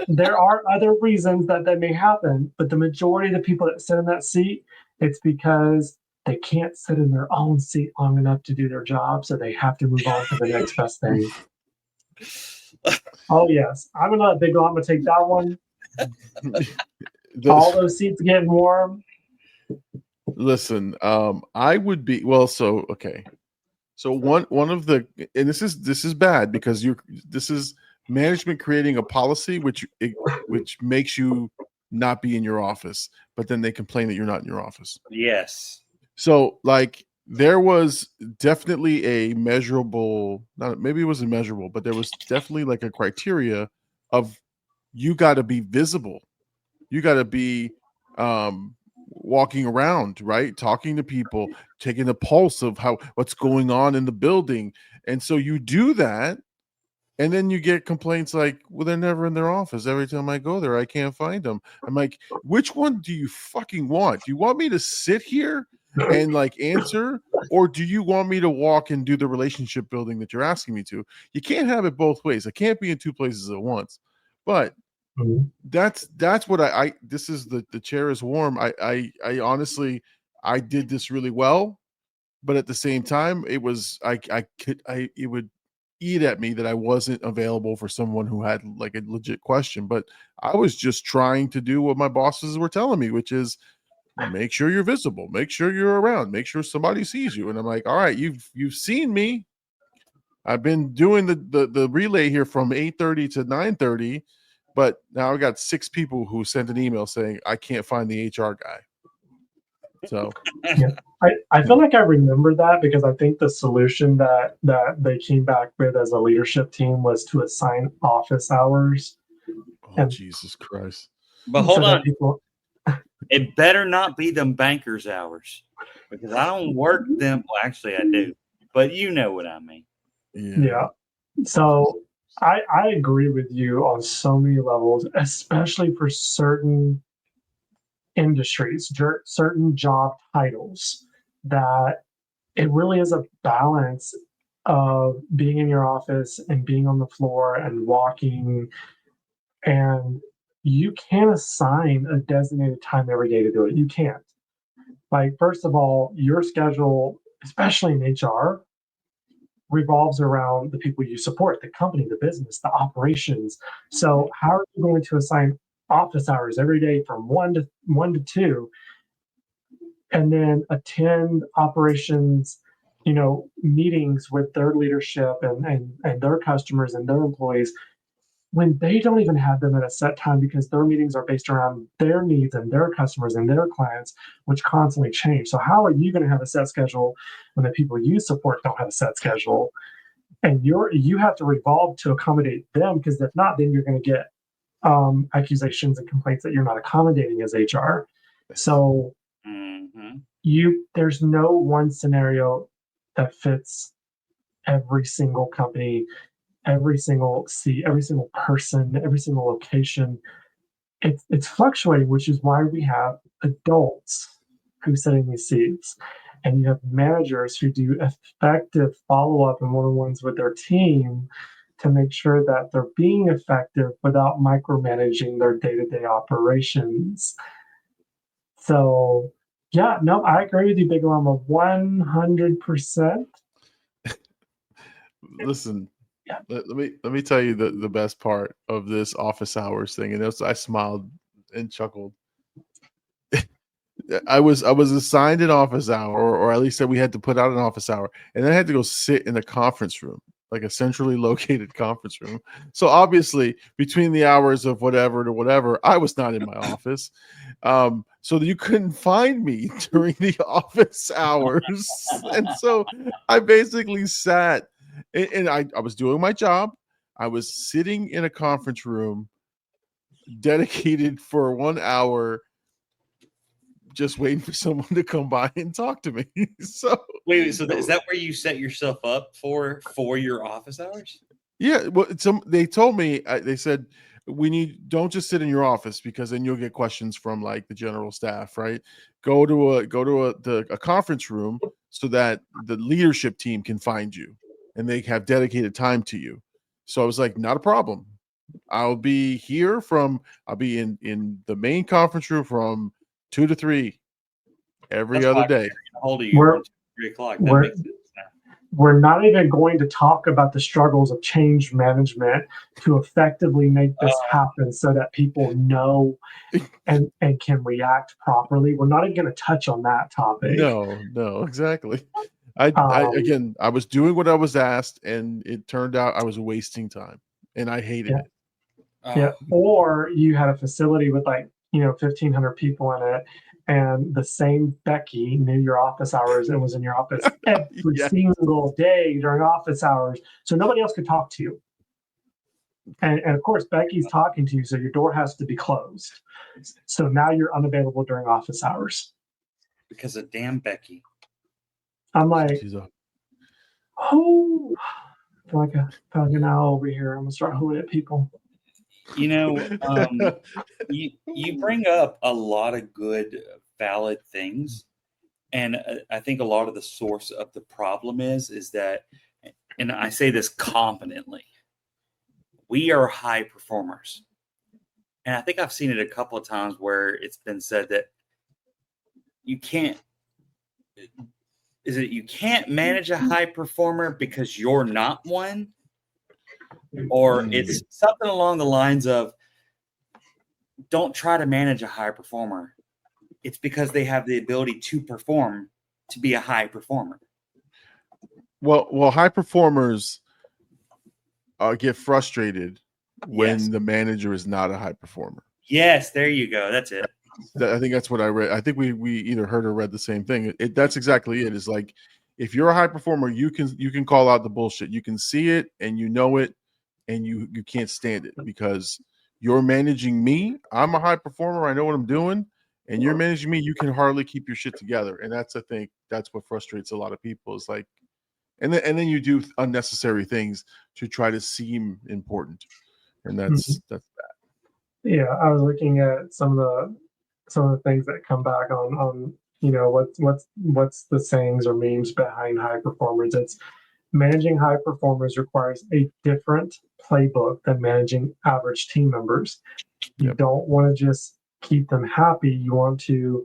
Speaker 4: There are other reasons that may happen, but the majority of the people that sit in that seat, it's because they can't sit in their own seat long enough to do their job, so they have to move on to the next best thing. Oh, yes. I'm going to let Big Llama take that one. All those seats getting warm.
Speaker 3: Listen, I would be okay. So one of the, and this is bad because this is management creating a policy which makes you not be in your office, but then they complain that you're not in your office.
Speaker 2: Yes.
Speaker 3: So there was definitely a measurable, maybe it wasn't measurable, but there was definitely a criteria of you got to be visible. You got to be walking around, right? Talking to people, taking the pulse of what's going on in the building. And so you do that. And then you get complaints like, well, they're never in their office. Every time I go there, I can't find them. I'm like, which one do you fucking want? Do you want me to sit here and like answer? Or do you want me to walk and do the relationship building that you're asking me to? You can't have it both ways. I can't be in two places at once. But that's what I this is the chair is warm. I honestly, I did this really well, but at the same time, it was it would eat at me that I wasn't available for someone who had like a legit question. But I was just trying to do what my bosses were telling me, which is make sure you're visible, make sure you're around, make sure somebody sees you. And I'm like, all right, you've seen me. I've been doing the relay here from 8:30 to 9:30, but now I got 6 people who sent an email saying I can't find the HR guy. So
Speaker 4: yeah. I feel like I remember that because I think the solution that they came back with as a leadership team was to assign office hours.
Speaker 3: Oh, Jesus Christ.
Speaker 2: But hold on. It better not be them bankers' hours because I don't work them. Well, actually, I do. But you know what I mean.
Speaker 4: Yeah. So I agree with you on so many levels, especially for certain industries, certain job titles, that it really is a balance of being in your office and being on the floor and walking. And you can't assign a designated time every day to do it. You can't. Like, first of all, your schedule, especially in HR, revolves around the people you support, the company, the business, the operations. So how are you going to assign office hours every day from 1 to 2 and then attend operations, meetings with their leadership and their customers and their employees when they don't even have them at a set time because their meetings are based around their needs and their customers and their clients, which constantly change. So how are you going to have a set schedule when the people you support don't have a set schedule? And you have to revolve to accommodate them, because if not, then you're going to get accusations and complaints that you're not accommodating as HR. So there's no one scenario that fits every single company, every single seat, every single person, every single location. It's fluctuating, which is why we have adults who sit in these seats, and you have managers who do effective follow-up and one-on-ones with their team to make sure that they're being effective without micromanaging their day-to-day operations. So, yeah, no, I agree with you, Big Llama, 100%.
Speaker 3: Listen, let me tell you the best part of this office hours thing, and I smiled and chuckled. I was assigned an office hour, or at least said we had to put out an office hour, and then I had to go sit in a conference room, like a centrally located conference room. So obviously, between the hours of whatever to whatever, I was not in my office. So you couldn't find me during the office hours. And so I basically sat, and I was doing my job. I was sitting in a conference room dedicated for 1 hour, just waiting for someone to come by and talk to me. So
Speaker 2: wait, so is that where you set yourself up for your office hours?
Speaker 3: Yeah, well, they told me, they said, don't just sit in your office, because then you'll get questions from like the general staff, right? Go to a conference room so that the leadership team can find you and they have dedicated time to you. So I was like, not a problem. I'll be in the main conference room from 2 to 3 every other day.
Speaker 2: Hold you 3 o'clock. That makes sense now.
Speaker 4: We're not even going to talk about the struggles of change management to effectively make this happen so that people know and can react properly. We're not even going to touch on that topic.
Speaker 3: No, exactly. I was doing what I was asked, and it turned out I was wasting time, and I hated it.
Speaker 4: Yeah. Or you had a facility with 1,500 people in it, and the same Becky knew your office hours and was in your office every single day during office hours, so nobody else could talk to you. And of course, Becky's talking to you, so your door has to be closed. So now you're unavailable during office hours.
Speaker 2: Because of damn Becky.
Speaker 4: I'm like,
Speaker 3: She's a
Speaker 4: oh, I feel like an owl over here. I'm gonna start hooting at people.
Speaker 2: You know, you bring up a lot of good, valid things, and I think a lot of the source of the problem is that, and I say this confidently, we are high performers, and I think I've seen it a couple of times where it's been said that you can't. Is it you can't manage a high performer because you're not one? Or it's something along the lines of don't try to manage a high performer. It's because they have the ability to perform to be a high performer.
Speaker 3: Well, high performers get frustrated when the manager is not a high performer.
Speaker 2: Yes, there you go. That's it.
Speaker 3: I think that's what I read. I think we either heard or read the same thing. That's exactly it. It's like if you're a high performer, you can call out the bullshit. You can see it and you know it, and you can't stand it because you're managing me. I'm a high performer. I know what I'm doing, and you're managing me. You can hardly keep your shit together, and I think that's what frustrates a lot of people. Is like, and then you do unnecessary things to try to seem important, and that's bad.
Speaker 4: Yeah, I was looking at some of the things that come back on what's the sayings or memes behind high performers. It's managing high performers requires a different playbook than managing average team members. You don't want to just keep them happy. You want to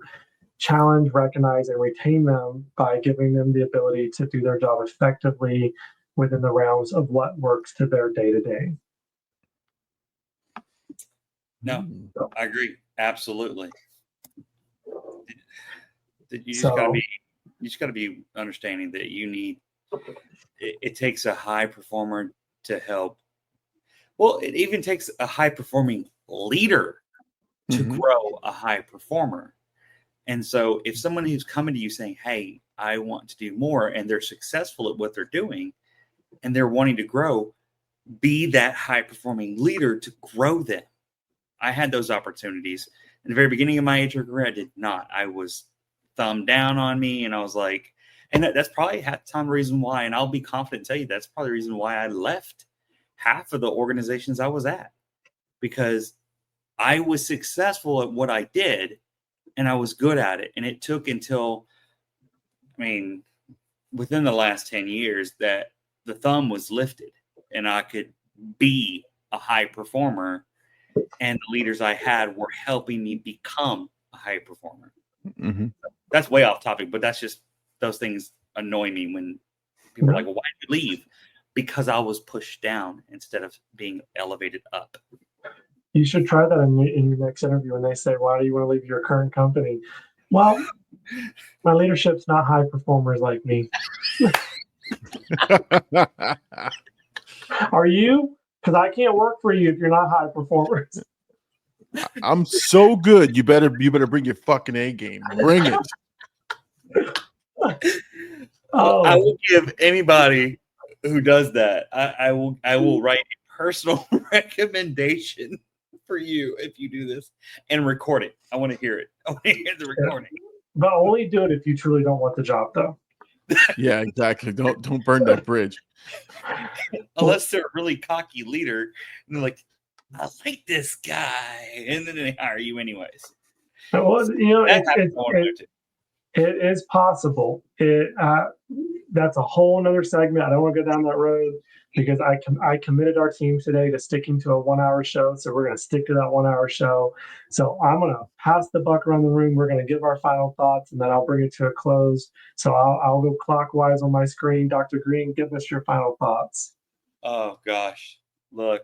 Speaker 4: challenge, recognize, and retain them by giving them the ability to do their job effectively within the realms of what works to their day-to-day.
Speaker 2: No, I agree. Absolutely. You just gotta be understanding that you need. It takes a high performer to help. Well, it even takes a high performing leader to grow a high performer. And so, if someone who's coming to you saying, "Hey, I want to do more," and they're successful at what they're doing, and they're wanting to grow, be that high performing leader to grow them. I had those opportunities in the very beginning of my HR career. I did not. I was thumbed down on me, and I was like, and that's probably half the time reason why. And I'll be confident to tell you that's probably the reason why I left half of the organizations I was at, because I was successful at what I did, and I was good at it. And it took until, within the last 10 years that the thumb was lifted, and I could be a high performer. And the leaders I had were helping me become a high performer. That's way off topic, but that's just, those things annoy me when people are like, well, why did you leave? Because I was pushed down instead of being elevated up.
Speaker 4: You should try that in your next interview when they say, why do you want to leave your current company? Well, my leadership's not high performers like me. Are you? Because I can't work for you if you're not high performers.
Speaker 3: I'm so good. You better bring your fucking A game. Bring it.
Speaker 2: I will give anybody who does that. I will write a personal recommendation for you if you do this and record it. I want to hear it. I want to hear the recording.
Speaker 4: But only do it if you truly don't want the job, though.
Speaker 3: Yeah, exactly. Don't burn that bridge.
Speaker 2: Unless they're a really cocky leader and they're like, I like this guy, and then they hire you anyways.
Speaker 4: Well, it is possible. That's a whole another segment. I don't want to go down that road because I committed our team today to sticking to a 1 hour show. So we're going to stick to that 1 hour show. So I'm going to pass the buck around the room. We're going to give our final thoughts, and then I'll bring it to a close. So I'll go clockwise on my screen. Dr. Green, give us your final thoughts.
Speaker 2: Oh gosh, look,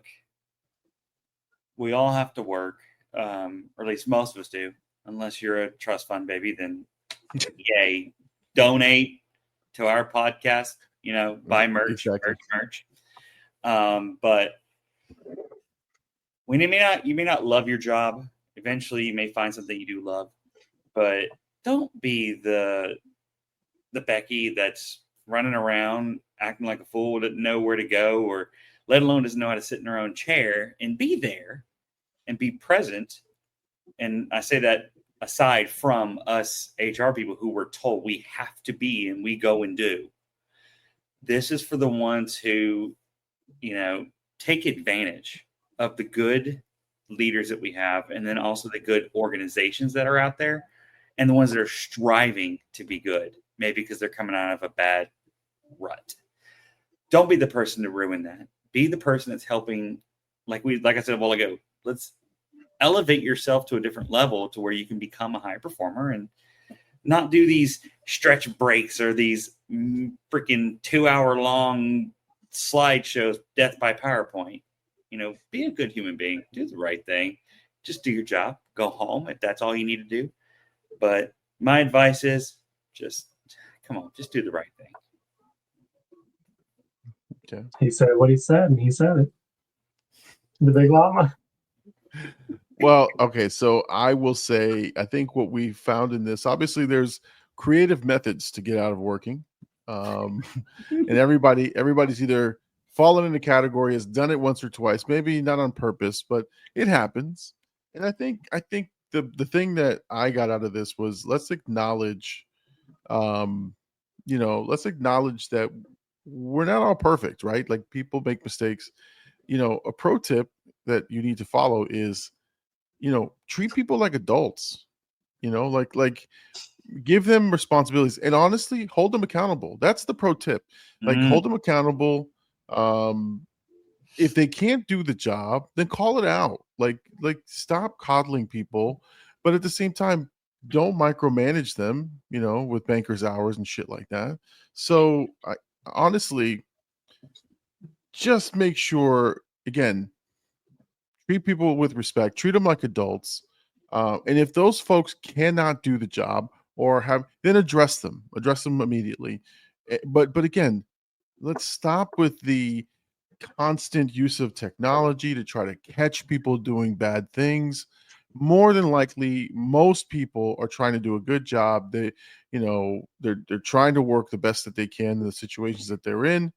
Speaker 2: we all have to work, or at least most of us do. Unless you're a trust fund baby, then yay, donate to our podcast. Buy merch, merch. But you may not love your job. Eventually, you may find something you do love, but don't be the Becky that's running around acting like a fool, doesn't know where to go, or let alone doesn't know how to sit in their own chair and be there and be present. And I say that aside from us HR people who were told we have to be and we go and do. This is for the ones who, take advantage of the good leaders that we have, and then also the good organizations that are out there, and the ones that are striving to be good, maybe because they're coming out of a bad rut. Don't be the person to ruin that. Be the person that's helping, like I said a while ago, let's elevate yourself to a different level to where you can become a high performer and not do these stretch breaks or these freaking 2-hour long slideshows, death by PowerPoint. Be a good human being, do the right thing, just do your job, go home if that's all you need to do. But my advice is just do the right thing.
Speaker 3: Okay.
Speaker 4: He said what he said, and he said it. The big llama.
Speaker 3: Well, okay, so I will say, I think what we found in this, obviously there's creative methods to get out of working. And everybody's either fallen in the category, has done it once or twice, maybe not on purpose, but it happens. And I think the thing that I got out of this was, let's acknowledge, let's acknowledge that we're not all perfect, right? Like, people make mistakes. A pro tip that you need to follow is, treat people like adults, like give them responsibilities, and honestly hold them accountable. That's the pro tip. Like, hold them accountable. If they can't do the job, then call it out. Like stop coddling people, but at the same time, don't micromanage them, with banker's hours and shit like that. So I honestly just make sure, again, treat people with respect, treat them like adults. And if those folks cannot do the job or then address them immediately. But again, let's stop with the constant use of technology to try to catch people doing bad things. More than likely, most people are trying to do a good job. They're trying to work the best that they can in the situations that they're in.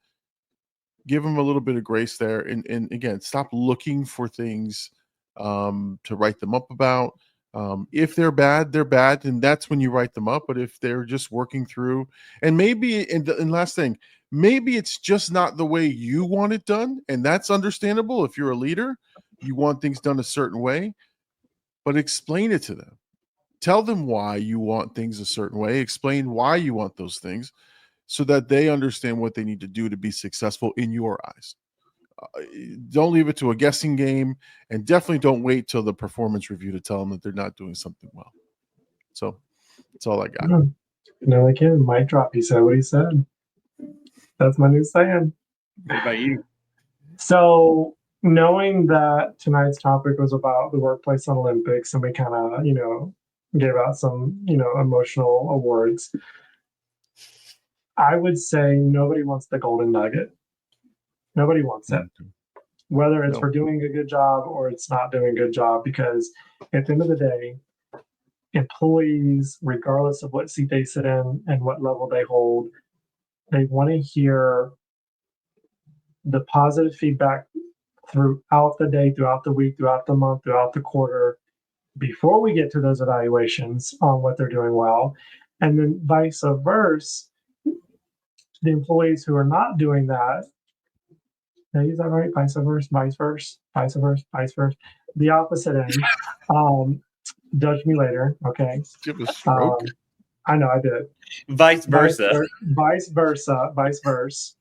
Speaker 3: Give them a little bit of grace there, and again, stop looking for things to write them up about. If they're bad, and that's when you write them up. But if they're just working through, and maybe, and last thing, maybe it's just not the way you want it done, and that's understandable. If you're a leader, you want things done a certain way, but explain it to them. Tell them why you want things a certain way. Explain why you want those things, so that they understand what they need to do to be successful in your eyes. Don't leave it to a guessing game, and definitely don't wait till the performance review to tell them that they're not doing something well. So that's all I got.
Speaker 4: No, like him, mic drop. He said what he said. That's my new saying.
Speaker 2: What about you?
Speaker 4: So, knowing that tonight's topic was about the workplace Olympics, and we kind of, gave out some, emotional awards, I would say nobody wants the golden nugget. Nobody wants it, whether it's for doing a good job or it's not doing a good job, because at the end of the day, employees, regardless of what seat they sit in and what level they hold, they want to hear the positive feedback throughout the day, throughout the week, throughout the month, throughout the quarter, before we get to those evaluations on what they're doing well. And then vice versa, the employees who are not doing that, did I use that right? Vice versa. The opposite end. Judge me later, okay?
Speaker 3: Give a stroke.
Speaker 4: I know I did.
Speaker 2: Vice versa.
Speaker 4: Vice versa.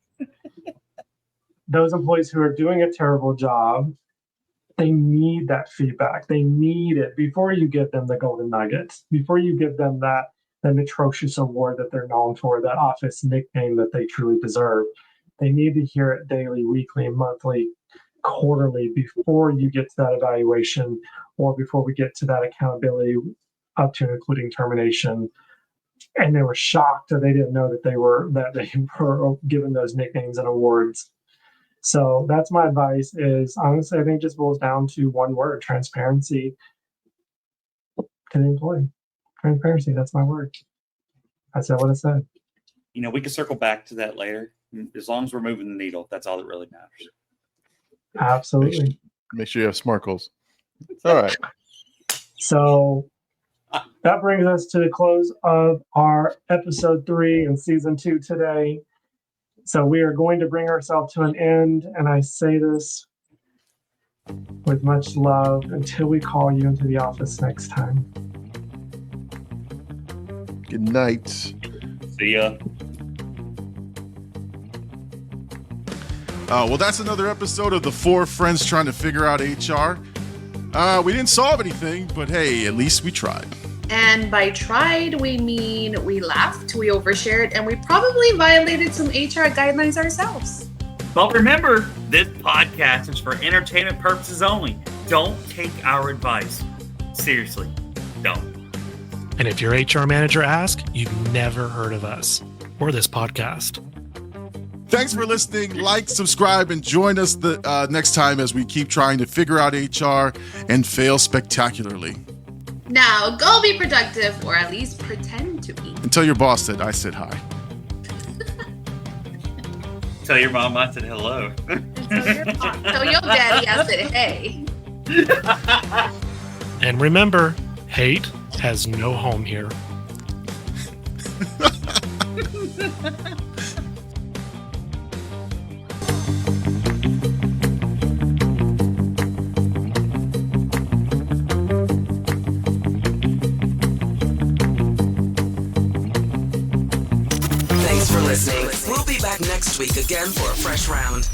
Speaker 4: Those employees who are doing a terrible job, they need that feedback. They need it before you give them the golden nuggets, before you give them that atrocious award that they're known for, that office nickname that they truly deserve. They need to hear it daily, weekly, monthly, quarterly, before you get to that evaluation, or before we get to that accountability, up to and including termination. And they were shocked that they didn't know that they were given those nicknames and awards. So that's my advice. Is honestly, I think it just boils down to one word: transparency to the employee. Transparency. That's my word. I said what I said.
Speaker 2: We can circle back to that later. As long as we're moving the needle, that's all that really matters.
Speaker 4: Absolutely.
Speaker 3: Make sure you have smart goals. All right.
Speaker 4: So that brings us to the close of our episode 3 in season 2 today. So we are going to bring ourselves to an end, and I say this with much love until we call you into the office next time.
Speaker 3: Good night.
Speaker 2: See ya.
Speaker 3: Well, that's another episode of the 4 Friends Trying to Figure Out HR. We didn't solve anything, but hey, at least we tried.
Speaker 1: And by tried, we mean we laughed, we overshared, and we probably violated some HR guidelines ourselves.
Speaker 2: But remember, this podcast is for entertainment purposes only. Don't take our advice. Seriously, don't.
Speaker 5: And if your HR manager asks, you've never heard of us or this podcast.
Speaker 3: Thanks for listening. Like, subscribe, and join us the next time as we keep trying to figure out HR and fail spectacularly.
Speaker 1: Now, go be productive, or at least pretend to be.
Speaker 3: And tell your boss that I said hi.
Speaker 2: Tell your mom I said hello.
Speaker 1: Tell your daddy I said hey.
Speaker 5: And remember, hate has no home here.
Speaker 6: Thanks for listening. We'll be back next week again for a fresh round.